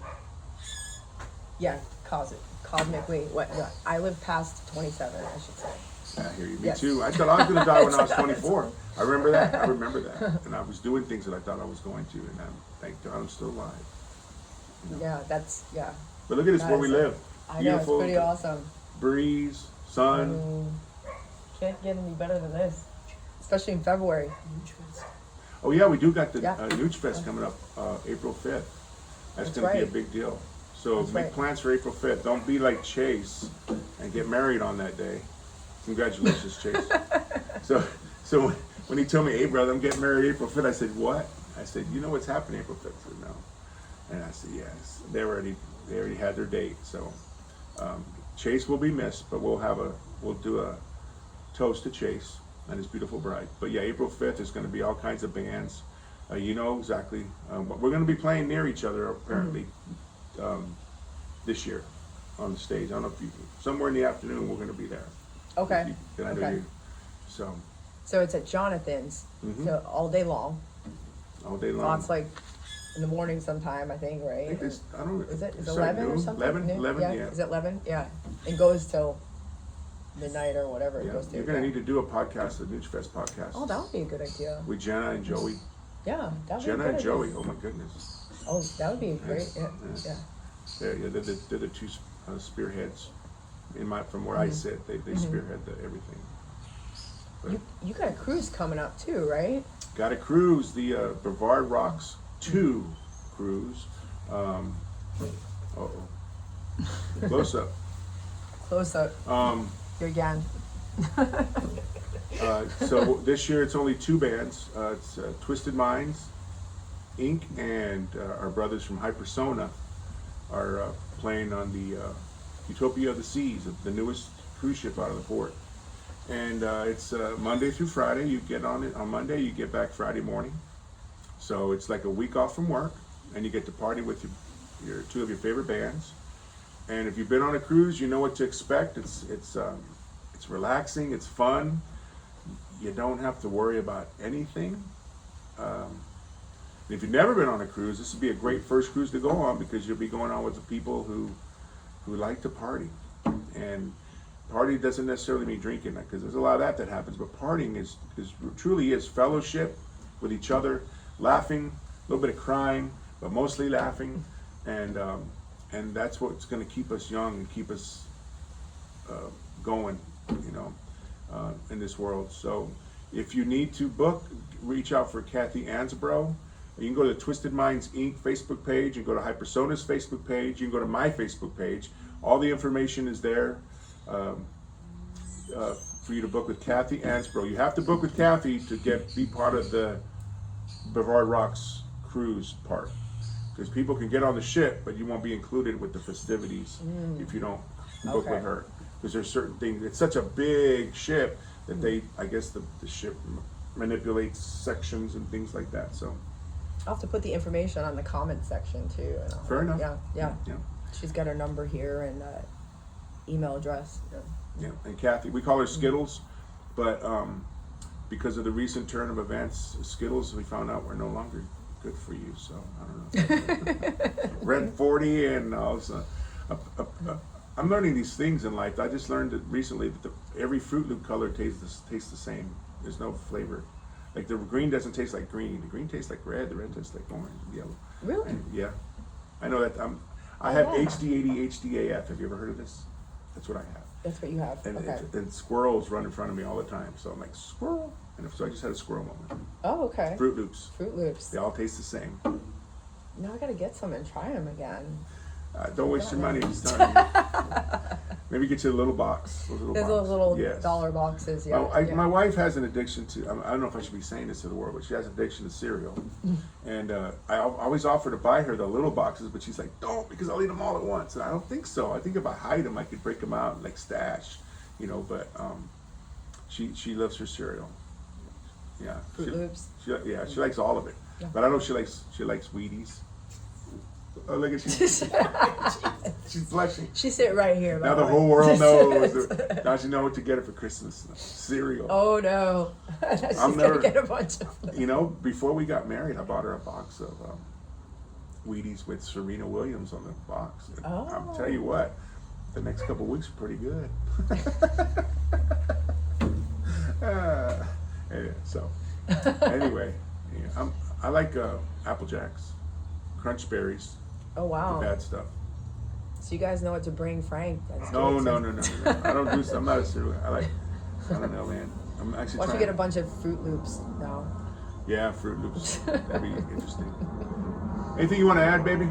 yeah, cosmically. What? I lived past 27, I should say. I hear you. Me Yes. too. I thought I was going to die when I was 24. I remember that. And I was doing things that I thought I was going to, and thank God I'm still alive. Yeah, yeah. But look at this, That where we is live. I know, it's Beautiful. pretty awesome. Breeze, sun. Can't get any better than this, especially in February. Oh yeah, we do got the Yeah. Nooch Fest coming up April 5th. That's That's going to be a right. big deal. So That's make right. plans for April 5th. Don't be like Chase and get married on that day. Congratulations, Chase. So when he told me, hey brother, I'm getting married April 5th, I said, what? I said, you know what's happening April 5th? I said, no. And I said, yes. They already had their date. So Chase will be missed, but we'll do a toast to Chase and his beautiful bride. But yeah, April 5th is going to be all kinds of bands. You know exactly. We're going to be playing near each other apparently this year on the stage. I don't know if somewhere in the afternoon we're going to be there. Okay. Then I know Okay. you. So So it's at Jonathan's, so all day long. all day long. Well, it's like in the morning sometime, I think, I right? think I don't. Is it it's 11 or noon, something? 11, Noon? 11, yeah. Is it 11? Yeah. It goes till midnight or whatever it Yeah, goes to. you're going to need to do a podcast, a Nooch Fest podcast. Oh, that would be a good idea. With Jenna and Joey. Yeah, that would be a Jenna good and idea. Joey, oh my goodness. Oh, that would be great. Yes, Yeah. yes. Yeah. They're the two spearheads. From where I sit, they spearhead everything. But You got a cruise coming up too, right? got a cruise, the Brevard Rocks 2 cruise. Close up. Close up. Here again. So this year it's only 2 bands. It's Twisted Minds, Inc. and our brothers from Hypersona are playing on the Utopia of the Seas, the newest cruise ship out of the port. And it's Monday through Friday. You get on it on Monday, you get back Friday morning. So it's like a week off from work, and you get to party with your 2 of your favorite bands. And if you've been on a cruise, you know what to expect. It's relaxing, it's fun. You don't have to worry about anything. If you've never been on a cruise, this would be a great first cruise to go on, because you'll be going on with the people who like to party. And party doesn't necessarily mean drinking, because there's a lot of that happens, but partying is truly is fellowship with each other, laughing, a little bit of crying, but mostly laughing, and that's what's going to keep us young and keep us going, in this world. So if you need to book, reach out for Kathy Ansbro. You can go to the Twisted Minds Inc. Facebook page. You can go to Hypersona's Facebook page. You can go to my Facebook page. All the information is there for you to book with Kathy Ansbro. You have to book with Kathy to be part of the Brevard Rocks cruise part, because people can get on the ship, but you won't be included with the festivities if you don't book with her. Because there's certain things. It's such a big ship that I guess the ship manipulates sections and things like that. So I'll have to put the information on the comment section too. Fair enough. Yeah. Yeah. She's got her number here and email address. Yeah, and Kathy, we call her Skittles, but because of the recent turn of events, Skittles, we found out, were no longer good for you. So I don't know. Red 40 and also, I'm learning these things in life. I just learned that recently that every Fruit Loop color tastes the same. There's no flavor. Like the green doesn't taste like green. The green tastes like red. The red tastes like orange and yellow. Really? And yeah, I know that. I have HD80 HDAF. Have you ever heard of this? That's what I have. That's what you have. And, Okay. and squirrels run in front of me all the time. So I'm like, squirrel. And so I just had a squirrel moment. Oh, okay. Fruit Loops. Fruit Loops. They all taste the same. Now I gotta get some and try them again. Don't waste your money this time. Maybe get you a little box. There's little Yes. dollar boxes. Yeah. My wife has an addiction to, I don't know if I should be saying this to the world, but she has an addiction to cereal. And I always offer to buy her the little boxes, but she's like, don't, because I'll eat them all at once. And I don't think so. I think if I hide them, I could break them out and like stash. you know, but she loves her cereal. Yeah. Fruit Loops. She likes all of it. Yeah. But I know she likes Wheaties. Oh, look at she's blushing. She sit right here. Now the whole world knows. Now she know what to get her for Christmas. Cereal. Oh no. She's gonna get a bunch of them. You know, before we got married, I bought her a box of Wheaties with Serena Williams on the box. And I'll tell you what, the next couple of weeks are pretty good. So, anyway, yeah, I like Apple Jacks, Crunch Berries. Oh wow. The bad stuff. So you guys know what to bring Frank. No. I don't do. I'm not a cereal. I don't know, man. I'm actually. Why don't you get a bunch of Fruit Loops now? Yeah, Fruit Loops. That'd be interesting. Anything you want to add, baby?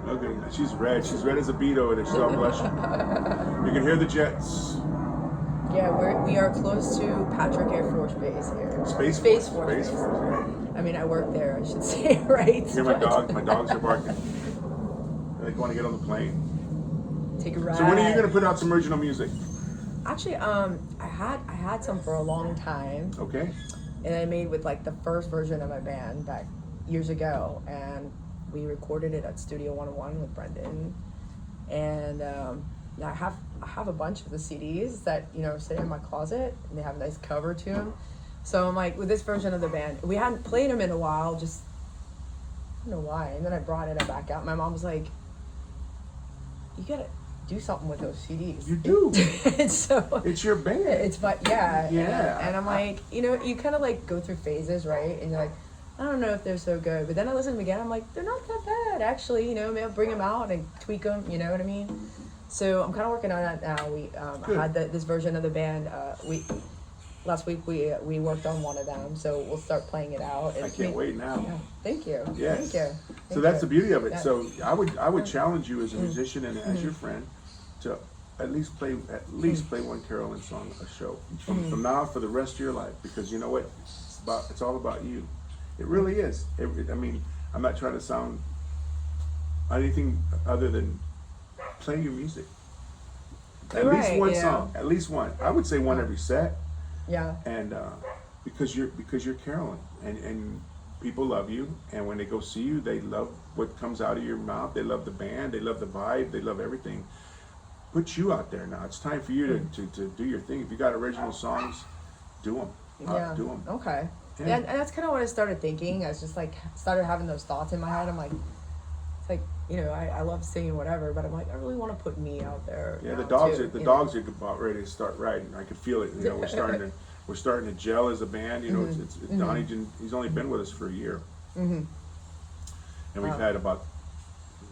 Okay, she's red. She's red as a beet over there. She's all blushing. You can hear the jets. Yeah, we are close to Patrick Air Force Base here. Space Force. Yeah. I mean, I work there. I should say, right? Hear my dog. My dogs are barking. They want to get on the plane. Take a ride. So when are you going to put out some original music? Actually, I had some for a long time. Okay. And I made with like the first version of my band back years ago, and we recorded it at Studio 101 with Brendan. And I have a bunch of the CDs that sit in my closet, and they have a nice cover to them. So I'm like, with this version of the band, we hadn't played them in a while, just I don't know why. And then I brought it back out. My mom was like, "You gotta do something with those CDs." You do. And so it's your band. Yeah. And I'm like, you kind of like go through phases, right? And you're like, I don't know if they're so good. But then I listen to them again. I'm like, they're not that bad, actually. Maybe I'll bring them out and tweak them. You know what I mean? So I'm kind of working on that now. We had this version of the band. Last week we worked on one of them, so we'll start playing it out. I can't wait now. Yeah, thank you. Yes. Thank you. So that's the beauty of it. Yeah. So I would challenge you as a musician and as your friend to at least play one Karalyn song a show from now for the rest of your life, because you know what, it's all about you. It really is. I mean, I'm not trying to sound anything other than play your music. At least one song. At least one. I would say one every set. Yeah. And because you're Karalyn, and people love you, and when they go see you, they love what comes out of your mouth. They love the band. They love the vibe. They love everything. Put you out there now. It's time for you to do your thing. If you got original songs, do them. Do them. Okay. Yeah, and that's kind of what I started thinking. I was just like started having those thoughts in my head. I'm like, it's like I love singing whatever, but I'm like, I really want to put me out there. Yeah, the dogs are about ready to start writing. I could feel it. We're starting to gel as a band. It's Donnie. He's only been with us for a year, and we've had about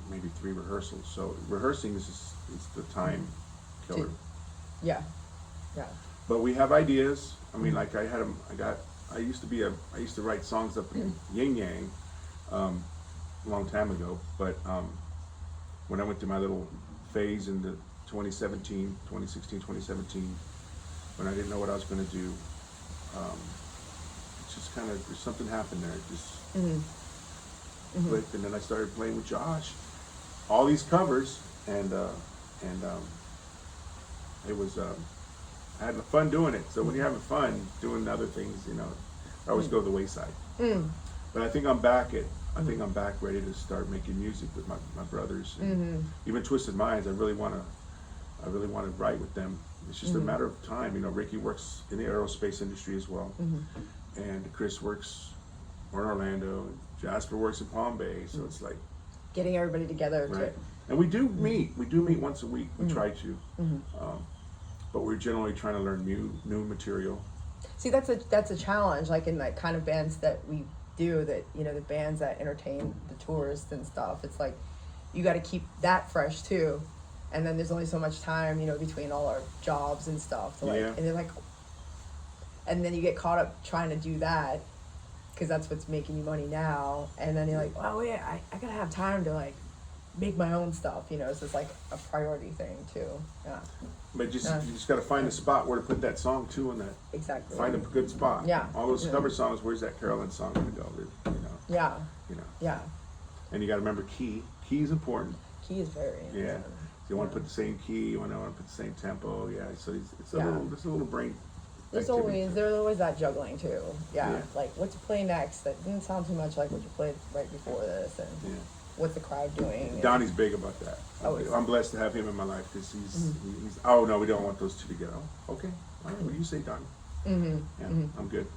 maybe 3 rehearsals. So rehearsing is the time killer. Yeah. But we have ideas. I mean, like I used to write songs up in Yin Yang a long time ago, but when I went through my little phase in the 2016, 2017, when I didn't know what I was going to do, it's just kind of, something happened there. It just clicked, and then I started playing with Josh, all these covers, and it was, I had fun doing it. So when you're having fun doing other things, I always go to the wayside. But I think I'm back ready to start making music with my brothers, and even Twisted Minds. I really want to write with them. It's just a matter of time. Ricky works in the aerospace industry as well, and Chris works in Orlando, and Jasper works in Palm Bay. So it's like getting everybody together. Right. And we do meet once a week. We try to, but we're generally trying to learn new material. See, that's a challenge. Like in that kind of bands that we do, that the bands that entertain the tourists and stuff. It's like you got to keep that fresh too, and then there's only so much time between all our jobs and stuff. So and they're like, and then you get caught up trying to do that because that's what's making you money now, and then you're like, oh yeah, I gotta have time to like make my own stuff. So it's like a priority thing too. Yeah. But you just got to find a spot where to put that song too, and that exactly. Find a good spot. Yeah. All those cover songs. Where's that Karalyn song going to go? Yeah. Yeah. And you got to remember key. Key is important. Key is very important. Yeah. You want to put the same key, you want to put the same tempo, yeah. So it's a Yeah. there's a little brain. There's activity always to it. that juggling too. Yeah. Yeah. Like what to play next that didn't sound too much like what you played right before this, and Yeah. what's the crowd doing. And, Donnie's big about that. Oh, is he? I'm blessed to have him in my life because he's oh no, we don't want those two together. Oh, okay, all right, what do you say, Donnie? Yeah, I'm good.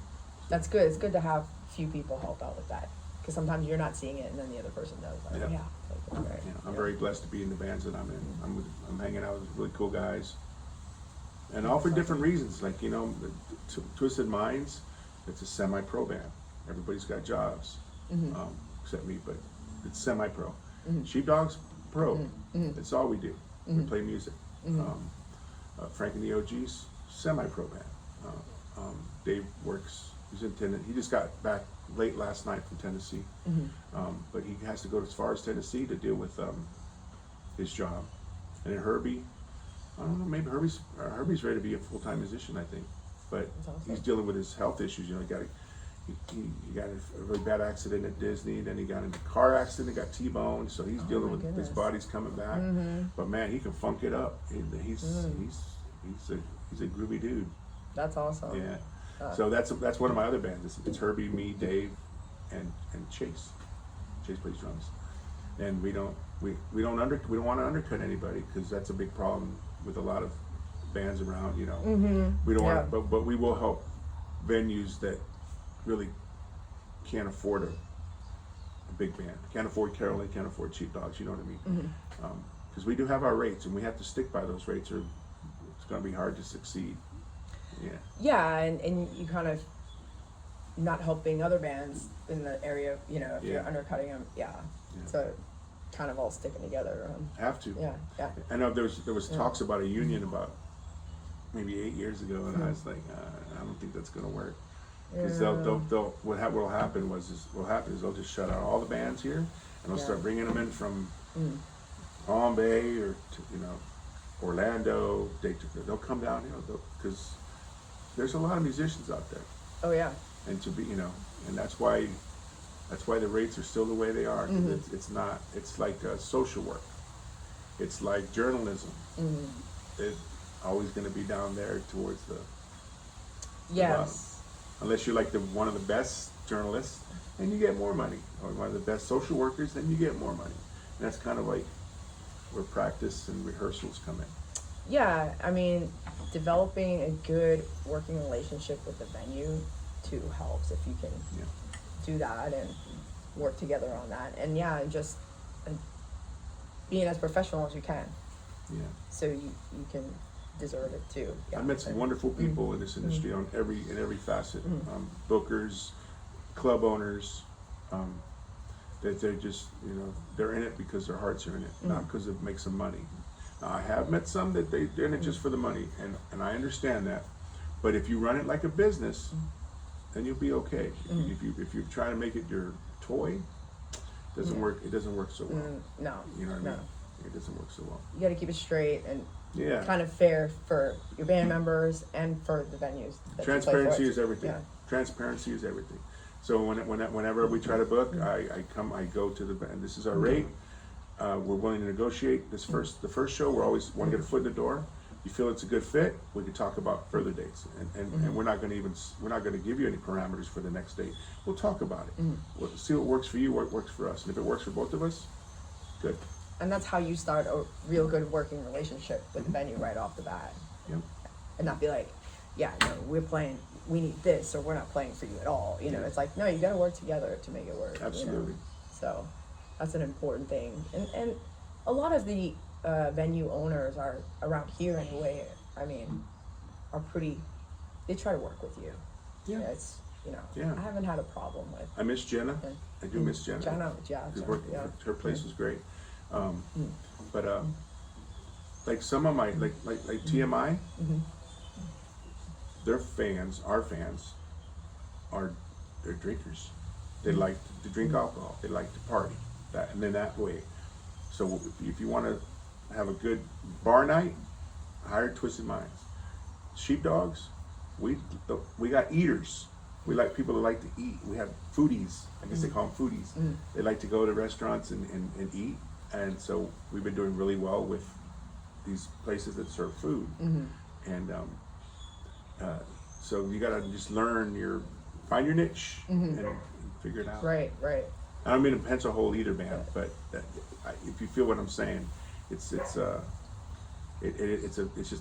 That's good. It's good to have few people help out with that, because sometimes you're not seeing it and then the other person does. Like, Yeah. yeah. Like, okay. You know, I'm very blessed to be in the bands that I'm in. I'm hanging out with really cool guys, and all for different reasons. Like, you know, Twisted Minds, it's a semi-pro band. Everybody's got jobs, except me, but it's semi-pro. SheepDawgs, pro. It's all we do. We play music. Frank and the OGs, semi-pro band. Dave works. He's in Tennessee. He just got back late last night from Tennessee, but he has to go as far as Tennessee to deal with his job. And then Herbie, I don't know, maybe Herbie's ready to be a full-time musician, I think, but awesome. he's dealing with his health issues. You know, he got a really bad accident at Disney. Then he got in a car accident, got T-boned, so he's dealing with goodness. his body's coming back. But man, he can funk it up. He's a groovy dude. That's awesome. Yeah. So that's one of my other bands. It's Herbie, me, Dave, and Chase. Chase plays drums, and we don't want to undercut anybody, because that's a big problem with a lot of bands around. You know, we don't want, but we will help venues that really can't afford a big band, can't afford Karalyn, can't afford SheepDawgs. You know what I mean? Because we do have our rates, and we have to stick by those rates, or it's going to be hard to succeed. Yeah. Yeah, and you kind of not helping other bands in the area, you know, if you're undercutting them. Yeah. So kind of all sticking together. Have to. Yeah. I know there was talks about a union about maybe 8 years ago, and I was like, I don't think that's going to work, because they'll what will happen is they'll just shut out all the bands here, and they'll start bringing them in from Palm Bay or Orlando. They'll come down here because there's a lot of musicians out there. Oh yeah. And to be, and that's why the rates are still the way they are. It's like social work. It's like journalism. It's always going to be down there towards the bottom. Unless you're like one of the best journalists, then you get more money. Or one of the best social workers, then you get more money. And that's kind of like where practice and rehearsals come in. Yeah, I mean, developing a good working relationship with the venue too helps if you can do that and work together on that. And just being as professional as you can. Yeah. So you can deserve it too. Yeah. I met some wonderful people in this industry in every facet. Bookers, club owners, that they're just, they're in it because their hearts are in it, not because it makes them money. Now, I have met some that they're in it just for the money, and I understand that. But if you run it like a business, then you'll be okay. If you try to make it your toy, it doesn't work. It doesn't work so well. No. You know what I mean? It doesn't work so well. You got to keep it straight and Yeah. kind of fair for your band members and for the venues. That Transparency you play for. is everything. Yeah. Transparency is everything. So whenever we try to book, I go to the band. This is our rate. We're willing to negotiate the first show. We're always want to get a foot in the door. You feel it's a good fit, we can talk about further dates, and we're not going to give you any parameters for the next date. We'll talk about it. We'll see what works for you, what works for us, and if it works for both of us, good. And that's how you start a real good working relationship with the venue right off the bat. Yep. And not be like, we're playing, we need this, or we're not playing for you at all. It's like, no, you got to work together to make it work. Absolutely. So that's an important thing. And a lot of the venue owners are around here anyway. I mean, they try to work with you. Yeah. It's, Yeah. I haven't had a problem with. I miss Jenna. I do miss Jenna. Jenna, Her place was great. But like some of my like TMI, their fans, our fans, they're drinkers. They like to drink alcohol. They like to party. And then that way. So if you want to have a good bar night, hire Twisted Minds. SheepDawgs, we got eaters. We like people that like to eat. We have foodies. I guess they call them foodies. They like to go to restaurants and eat. And so we've been doing really well with these places that serve food, and so you gotta just find your niche and figure it out. Right. I don't mean to pencil a hole either, man, but if you feel what I'm saying, it's just a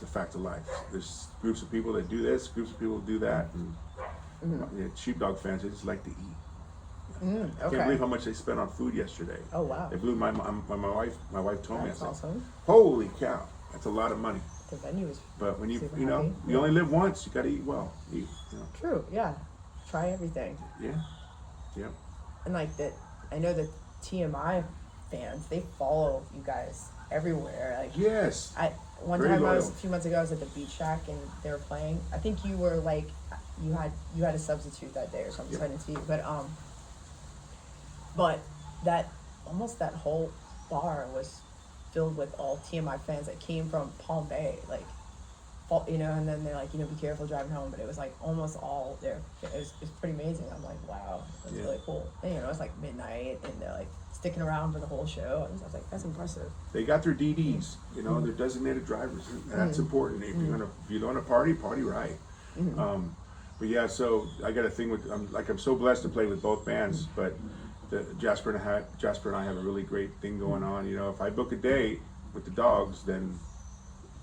fact of life. There's groups of people that do this, groups of people that do that, and sheepdog fans, they just like to eat. I can't believe how much they spent on food yesterday. Oh wow. It blew my wife told me. That's I said, awesome. holy cow, that's a lot of money. The venue is. But when you super you know happy. you only live once, you got to eat well. True. Yeah. Try everything. Yeah. And like that, I know the TMI fans, they follow you guys everywhere. Like Yes. One Very time loyal. a few months ago, I was at the Beach Shack and they were playing. I think you were like, you had a substitute that day or something, so I didn't see you. But that whole bar was filled with all TMI fans that came from Palm Bay, like, and then they're like, be careful driving home. But it was like almost all there. It's pretty amazing. I'm like, wow, that's really cool. And it's like midnight and they're like sticking around for the whole show. And I was like, that's impressive. They got their DDs, their designated drivers. And that's important. If you want to party right. But yeah, so I got a thing with I'm so blessed to play with both bands, but Jasper and I have a really great thing going on. If I book a date with the Dogs, then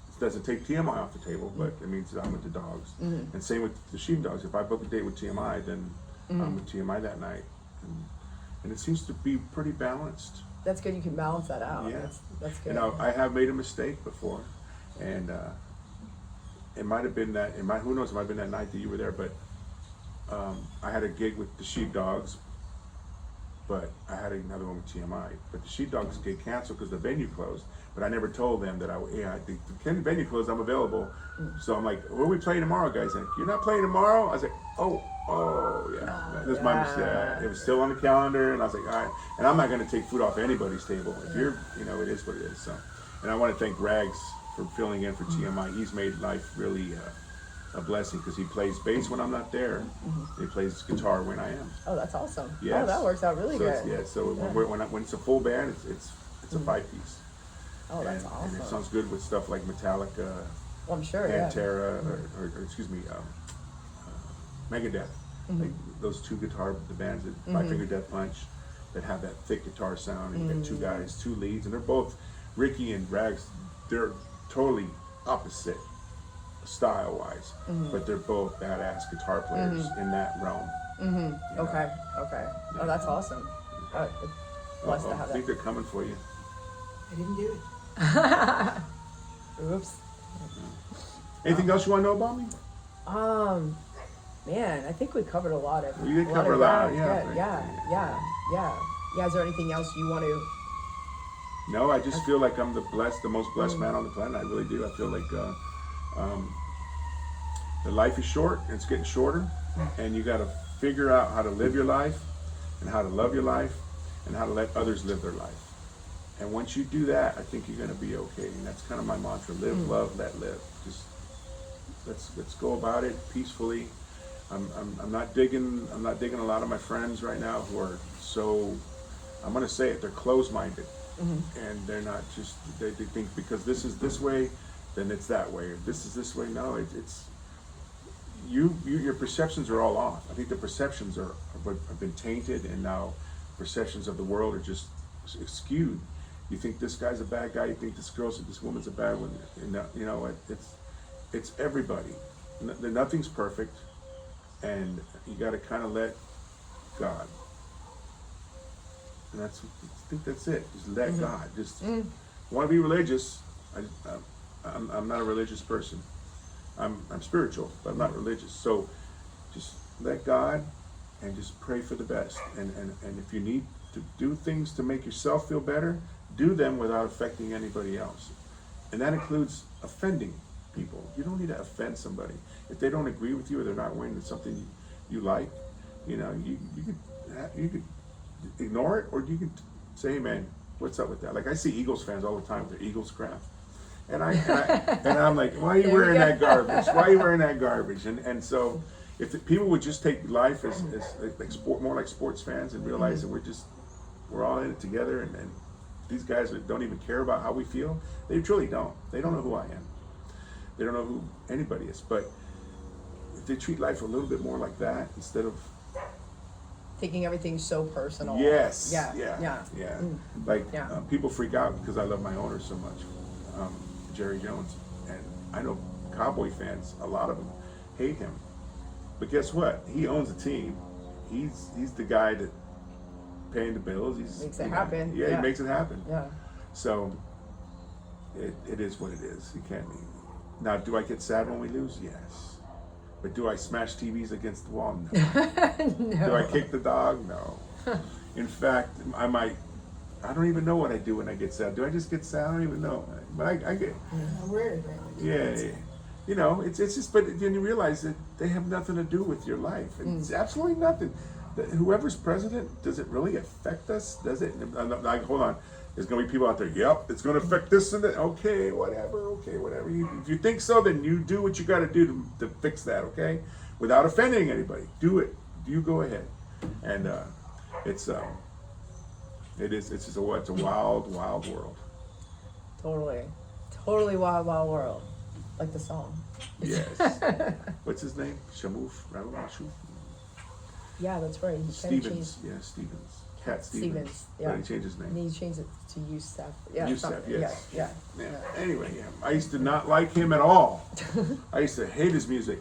it doesn't take TMI off the table, but it means that I'm with the Dogs. And same with the Sheepdogs. If I book a date with TMI, then I'm with TMI that night. And it seems to be pretty balanced. That's good. You can balance that out. Yeah. That's good. I have made a mistake before, and it might have been who knows, it might have been that night that you were there, but I had a gig with the Sheepdogs, but I had another one with TMI. But the Sheepdogs gig canceled because the venue closed. But I never told them that the venue closed, I'm available. So I'm like, where are we playing tomorrow, guys? Like, you're not playing tomorrow? I was like, oh yeah. That was my mistake. It was still on the calendar, and I was like, all right. And I'm not going to take food off anybody's table. If you're, it is what it is. So, and I want to thank Rags for filling in for TMI. He's made life really a blessing because he plays bass when I'm not there. He plays guitar when I am. Oh, that's awesome. Yes. Oh, that works out really good. When it's a full band, it's a 5-piece. Oh, that's awesome. And it sounds good with stuff like Metallica, well, I'm sure, Pantera, or excuse me, Megadeth. Like those the bands, that Five Finger Death Punch, that have that thick guitar sound, and you got two guys, two leads, and they're both, Ricky and Rags, they're totally opposite style-wise, but they're both badass guitar players in that realm. Okay. Oh, that's awesome. Blessed to have I think they're coming for you. I didn't do it. Oops. Anything else you want to know about me? Man, I think we covered a lot of. You did cover a lot, yeah. Is there anything else you want to? No, I just feel like I'm the most blessed man on the planet. I really do. I feel like the life is short, and it's getting shorter, and you got to figure out how to live your life, and how to love your life, and how to let others live their life. And once you do that, I think you're going to be okay. And that's kind of my mantra: live, love, let live. Just let's go about it peacefully. I'm not digging a lot of my friends right now who are so, I'm going to say it, they're closed-minded, and they're not just, they think because this is this way, then it's that way. Or this is this way. No, it's your perceptions are all off. I think the perceptions have been tainted, and now perceptions of the world are just skewed. You think this guy's a bad guy. You think this woman's a bad one. And it's everybody. Nothing's perfect, and you got to kind of let God. And I think that's it. Just let God. Just want to be religious. I'm not a religious person. I'm spiritual, but I'm not religious. So just let God, and just pray for the best. And if you need to do things to make yourself feel better, do them without affecting anybody else. And that includes offending people. You don't need to offend somebody. If they don't agree with you, or they're not wearing something you like, you could ignore it, or you could say, hey man, what's up with that? Like, I see Eagles fans all the time with their Eagles crap. And I'm like, why are you wearing that garbage? Why are you wearing that garbage? And so if people would just take life as like sport, more like sports fans, and realize that we're all in it together, and these guys that don't even care about how we feel, they truly don't. They don't know who I am. They don't know who anybody is. But if they treat life a little bit more like that instead of Taking everything so personal. yes, Yeah. yeah. Mm. Like Yeah. people freak out because I love my owner so much, Jerry Jones, and I know Cowboy fans. A lot of them hate him, but guess what? He owns a team. He's the guy that paying the bills. He's Makes it happen. Yeah, he makes it happen. Yeah. So it is what it is. You can't. Now, do I get sad when we lose? Yes. But do I smash TVs against the wall? No. No. Do I kick the dog? No. In fact, I don't even know what I do when I get sad. Do I just get sad? I don't even know. But I get, I'm worried about it. yeah. You know, it's just, but then you realize that they have nothing to do with your life. It's absolutely nothing. Whoever's president, does it really affect us? Does it? Like, hold on. There's going to be people out there, yep, it's going to affect this and that. Okay, whatever. If you think so, then you do what you got to do to fix that, okay? Without offending anybody. Do it. You go ahead. And it's just it's a wild, wild world. Totally wild, wild world. Like the song. Yes. What's his name? Shamouf? Shamouf? Yeah, that's right. He kinda Stevens. Yeah, Stevens. Cat Stevens. Yeah. But he changed his name. And he changed it to Youssef. Yeah. Youssef, something. yes. Yeah. Anyway, yeah. I used to not like him at all. I used to hate his music.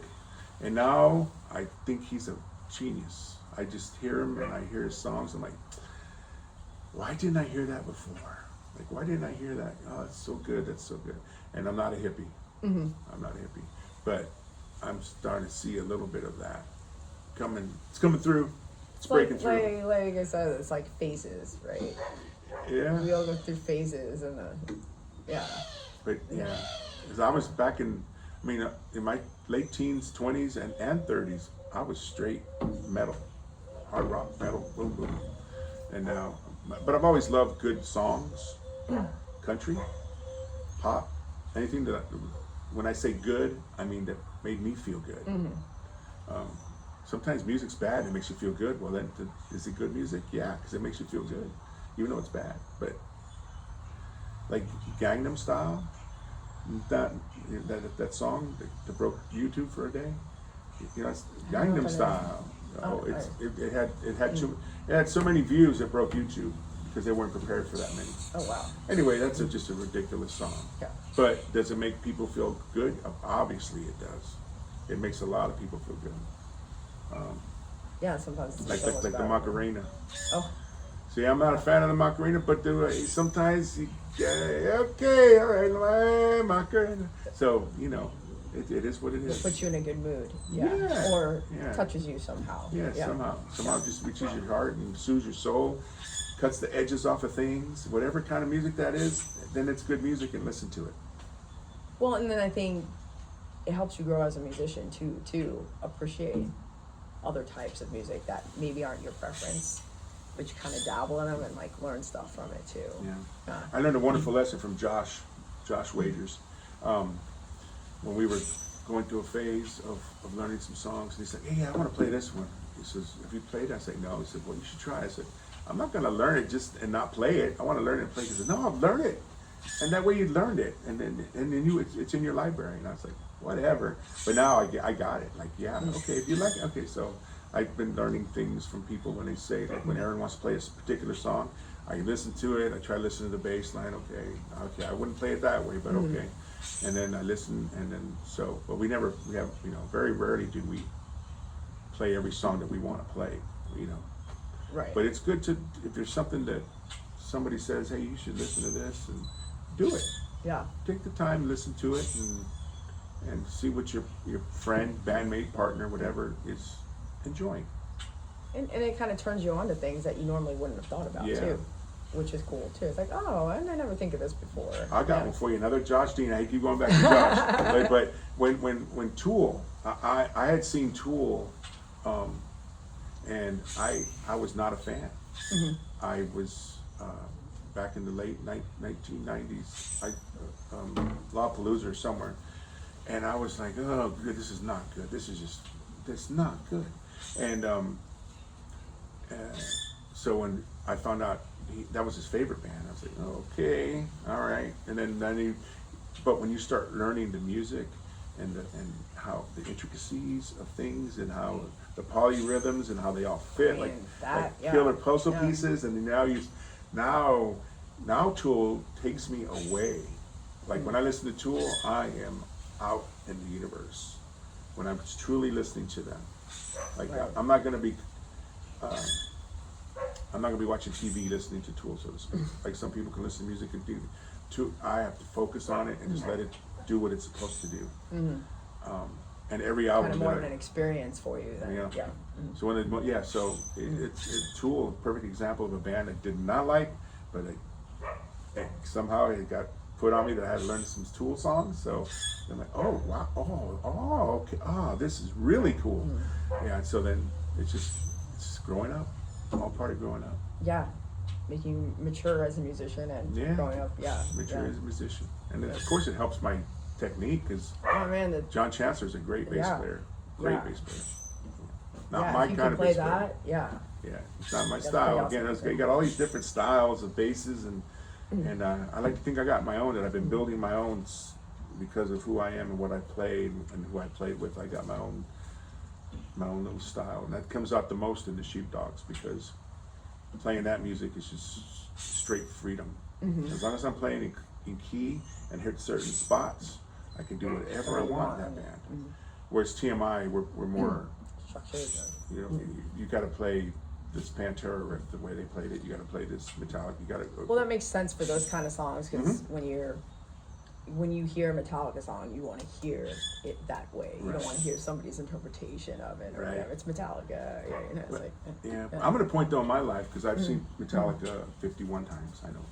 And now I think he's a genius. I just hear him and I hear his songs. I'm like, why didn't I hear that before? Like, why didn't I hear that? Oh, it's so good. That's so good. And I'm not a hippie. Mm-hmm. I'm not a hippie. But I'm starting to see a little bit of that coming. It's coming through. It's breaking through. Like I said, it's like phases, right? Yeah. We all go through phases, and yeah. But yeah, because I was back in my late teens, 20s, and 30s, I was straight metal, hard rock, metal, boom, boom. And now, but I've always loved good songs, country, pop, anything that, when I say good, I mean that made me feel good. Sometimes music's bad and it makes you feel good. Well, then, is it good music? Yeah, because it makes you feel good, even though it's bad. But like Gangnam Style, that song that broke YouTube for a day. You know, it's Gangnam Style. It had so many views it broke YouTube because they weren't prepared for that many. Oh wow. Anyway, that's just a ridiculous song. Yeah. But does it make people feel good? Obviously, it does. It makes a lot of people feel good. Yeah, sometimes it's Like so much the better. Macarena. Oh, See, I'm not a fan of the Macarena, but sometimes, okay, all right, Macarena. So, you know, it is what it it is. puts you in a good mood. Yeah. Yeah, Or yeah. touches you somehow. Yeah, somehow just reaches your heart and soothes your soul, cuts the edges off of things. Whatever kind of music that is, then it's good music and listen to it. Well, and then I think it helps you grow as a musician to appreciate other types of music that maybe aren't your preference, but you kind of dabble in them and like learn stuff from it too. Yeah. I learned a wonderful lesson from Josh Wagers, when we were going through a phase of learning some songs. And he said, hey, I want to play this one. He says, have you played it? I said, no. He said, well, you should try it. I said, I'm not going to learn it just and not play it. I want to learn it and play it. He said, no, I've learned it. And that way you learned it. And then it's in your library. And I was like, whatever. But now I got it. Like, yeah, okay, if you like it. Okay, so I've been learning things from people when they say, like when Aaron wants to play a particular song, I listen to it, I try to listen to the bass line, okay, I wouldn't play it that way, but okay. And then I listen, and then but we have, very rarely do we play every song that we want to play, Right. But it's good to, if there's something that somebody says, hey, you should listen to this, and do it. Yeah. Take the time, listen to it, and see what your friend, bandmate, partner, whatever is enjoying. And it kind of turns you on to things that you normally wouldn't have thought about too, which is cool too. It's like, oh, I never think of this before. I got one for you, another Josh Dean. I keep going back to Josh, but when Tool, I had seen Tool, and I was not a fan. I was back in the late 1990s, Lollapalooza or somewhere, and I was like, oh, this is not good. This not good. And so when I found out that was his favorite band. I was like, okay, all right. And then but when you start learning the music and how the intricacies of things and how the polyrhythms and how they all fit, like killer puzzle pieces, and now Tool takes me away. Like when I listen to Tool, I am out in the universe. When I'm truly listening to them, like I'm not gonna be watching TV listening to Tool, so to speak. Like some people can listen to music and do. I have to focus on it and just let it do what it's supposed to do. And every album, kind of more of an experience for you. Then. Yeah. Yeah. So it's Tool, a perfect example of a band I did not like, but somehow it got put on me that I had to learn some Tool songs. So I'm like, oh wow, okay, this is really cool. Yeah. And so then it's growing up. It's all part of growing up. Yeah. Making you mature as a musician and growing up. Yeah. Mature as a musician, and then, of course it helps my technique because John Chancellor's a great bass player. Great bass player. Not my kind of bass player. Yeah, it's not my style. Again, you got all these different styles of basses, and I like to think I got my own, and I've been building my own because of who I am and what I played and who I played with. I got my own little style, and that comes out the most in the SheepDawgs because playing that music is just straight freedom. As long as I'm playing in key and hit certain spots, I can do whatever I want in that band. Whereas TMI, we're more structured. You got to play this Pantera riff the way they played it. You got to play this Metallica. You got to. Well, that makes sense for those kind of songs because when you hear a Metallica song, you want to hear it that way. You don't want to hear somebody's interpretation of it or whatever. It's Metallica. It's like. I'm going to point though in my life because I've seen Metallica 51 times. I know.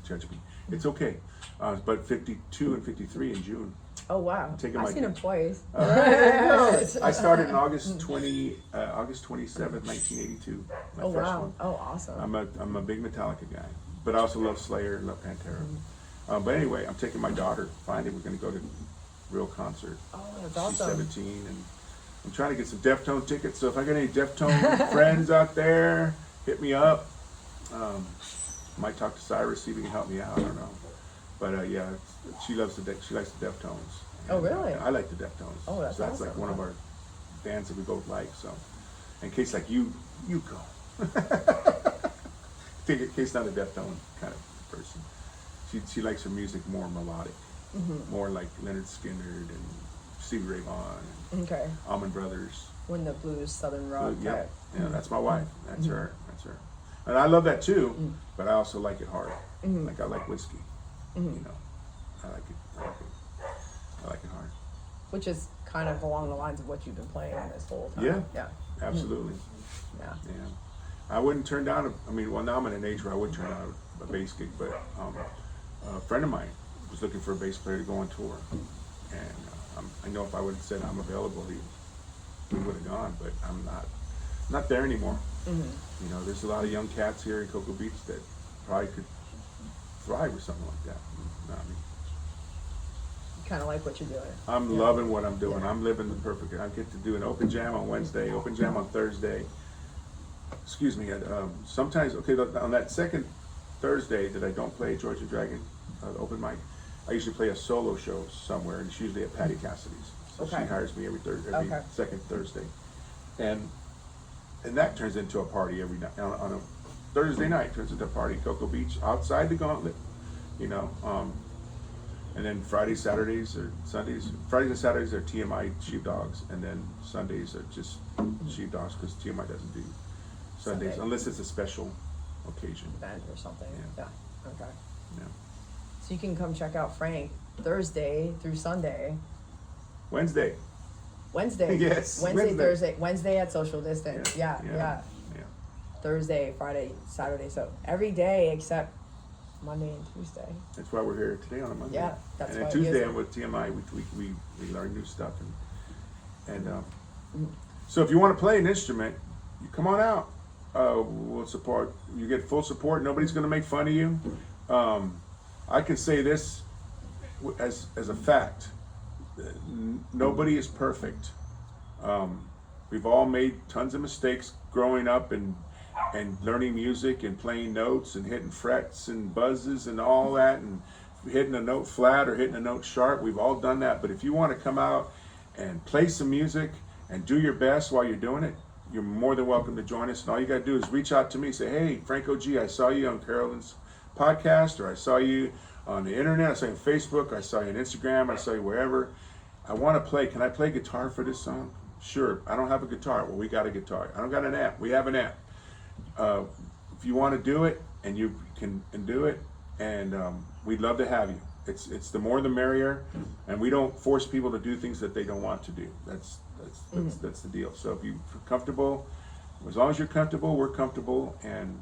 Judge me. It's okay. But 52 and 53 in June. Oh wow! I've seen them twice. All right. I started in August 27th, 1982. My first one. Oh awesome! I'm a big Metallica guy, but I also love Slayer and love Pantera. But anyway, I'm taking my daughter. Finally, we're going to go to a real concert. Oh, that's awesome. She's 17, and I'm trying to get some Deftone tickets. So if I got any Deftone friends out there, hit me up. Might talk to Cyrus, see if he can help me out. I don't know. But she likes the Deftones. Oh really? I like the Deftones. Oh, that's so that's awesome. like one of our bands that we both like. So in case like you go. In case not a Deftone kind of person. She likes her music more melodic, more like Leonard Skinner and Stevie Ray Vaughan and Allman Brothers. When the blues, southern rock. Yeah, that's my wife. That's her. And I love that too, but I also like it hard. Like I like whiskey. I like it. I like it hard. Which is kind of along the lines of what you've been playing this whole time. Yeah. Absolutely. Yeah. I wouldn't turn down. Now I'm in an age where I wouldn't turn down a bass gig, but a friend of mine was looking for a bass player to go on tour, and I know if I would have said I'm available, we would have gone. But I'm not there anymore. There's a lot of young cats here in Cocoa Beach that probably could thrive with something like that. You kind of like what you're doing. I'm loving what I'm doing. I'm living the perfect. I get to do an open jam on Wednesday, open jam on Thursday. Excuse me. Sometimes, on that second Thursday that I don't play Georgia Dragon open mic, I usually play a solo show somewhere, and it's usually at Patty Cassidy's. So she hires me every second Thursday, and that turns into a party every night. On a Thursday night, turns into a party at Cocoa Beach outside the Gauntlet, and then Fridays, Saturdays, or Sundays. Fridays and Saturdays are TMI SheepDawgs, and then Sundays are just SheepDawgs because TMI doesn't do Sundays unless it's a special occasion, event or something. Yeah. Okay. Yeah. So you can come check out Frank Thursday through Sunday. Wednesday. Yes. Wednesday, Thursday. Wednesday at social distance. Yeah. Thursday, Friday, Saturday. So every day except Monday and Tuesday. That's why we're here today on a Monday. Yeah, that's and why. And Tuesday I'm with TMI. We learn new stuff and so if you want to play an instrument, you come on out. We'll support. You get full support. Nobody's going to make fun of you. I can say this as a fact. Nobody is perfect. We've all made tons of mistakes growing up and and learning music and playing notes and hitting frets and buzzes and all that, and hitting a note flat or hitting a note sharp. We've all done that. But if you want to come out and play some music and do your best while you're doing it, you're more than welcome to join us. And all you got to do is reach out to me. Say, hey, Frank OG, I saw you on Karalyn's podcast, or I saw you on the internet, I saw you on Facebook, I saw you on Instagram, I saw you wherever. I want to play. Can I play guitar for this song? Sure. I don't have a guitar. Well, we got a guitar. I don't got an amp. We have an amp. If you want to do it, and you can do it, and we'd love to have you. It's the more the merrier, and we don't force people to do things that they don't want to do. That's the deal. So if you're comfortable, as long as you're comfortable, we're comfortable, and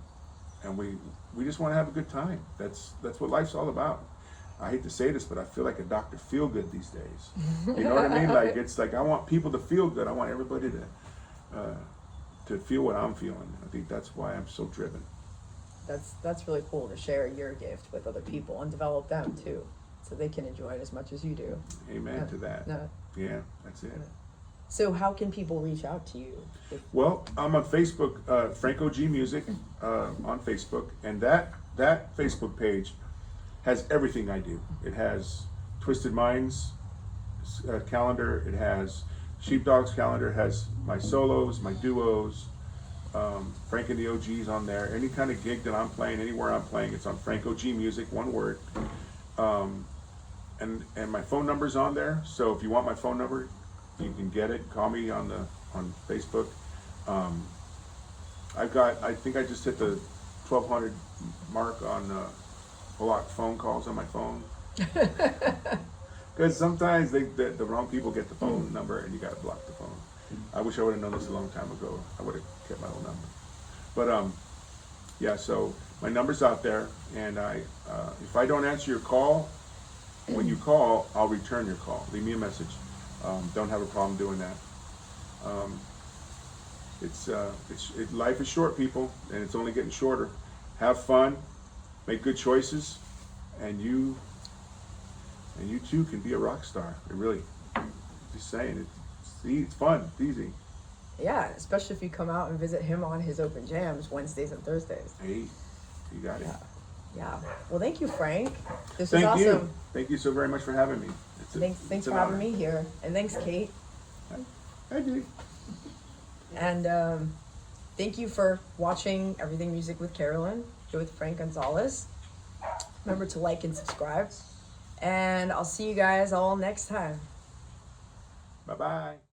we just want to have a good time. That's what life's all about. I hate to say this, but I feel like a Dr. Feelgood these days. You know what I mean? Like, it's like I want people to feel good. I want everybody to feel what I'm feeling. I think that's why I'm so driven. That's really cool to share your gift with other people and develop them too, so they can enjoy it as much as you do. Amen to that. No. Yeah, that's it. So how can people reach out to you? Well, I'm on Facebook, Frank OG Music on Facebook, and that Facebook page has everything I do. It has Twisted Minds calendar. It has SheepDawgs calendar. It has my solos, my duos. Frank and the OG's on there. Any kind of gig that I'm playing, anywhere I'm playing, it's on Frank OG Music, one word. And my phone number's on there. So if you want my phone number, you can get it. Call me on Facebook. I think I just hit the 1,200 mark on block phone calls on my phone. Because sometimes the wrong people get the phone number and you got to block the phone. I wish I would have known this a long time ago. I would have kept my own number. But yeah, so my number's out there, and if I don't answer your call, when you call, I'll return your call. Leave me a message. Don't have a problem doing that. Life is short, people, and it's only getting shorter. Have fun, make good choices, and you too can be a rock star. It really, just saying, it's fun, it's easy. Yeah, especially if you come out and visit him on his open jams Wednesdays and Thursdays. Hey, you got it. Yeah. Well, thank you, Frank. This was Thank awesome. you. Thank you so very much for having me. Thanks for having me here, and thanks, Kate. I do. And thank you for watching Everything Music with Karalyn, with Frank Gonzales. Remember to like and subscribe, and I'll see you guys all next time. Bye-bye.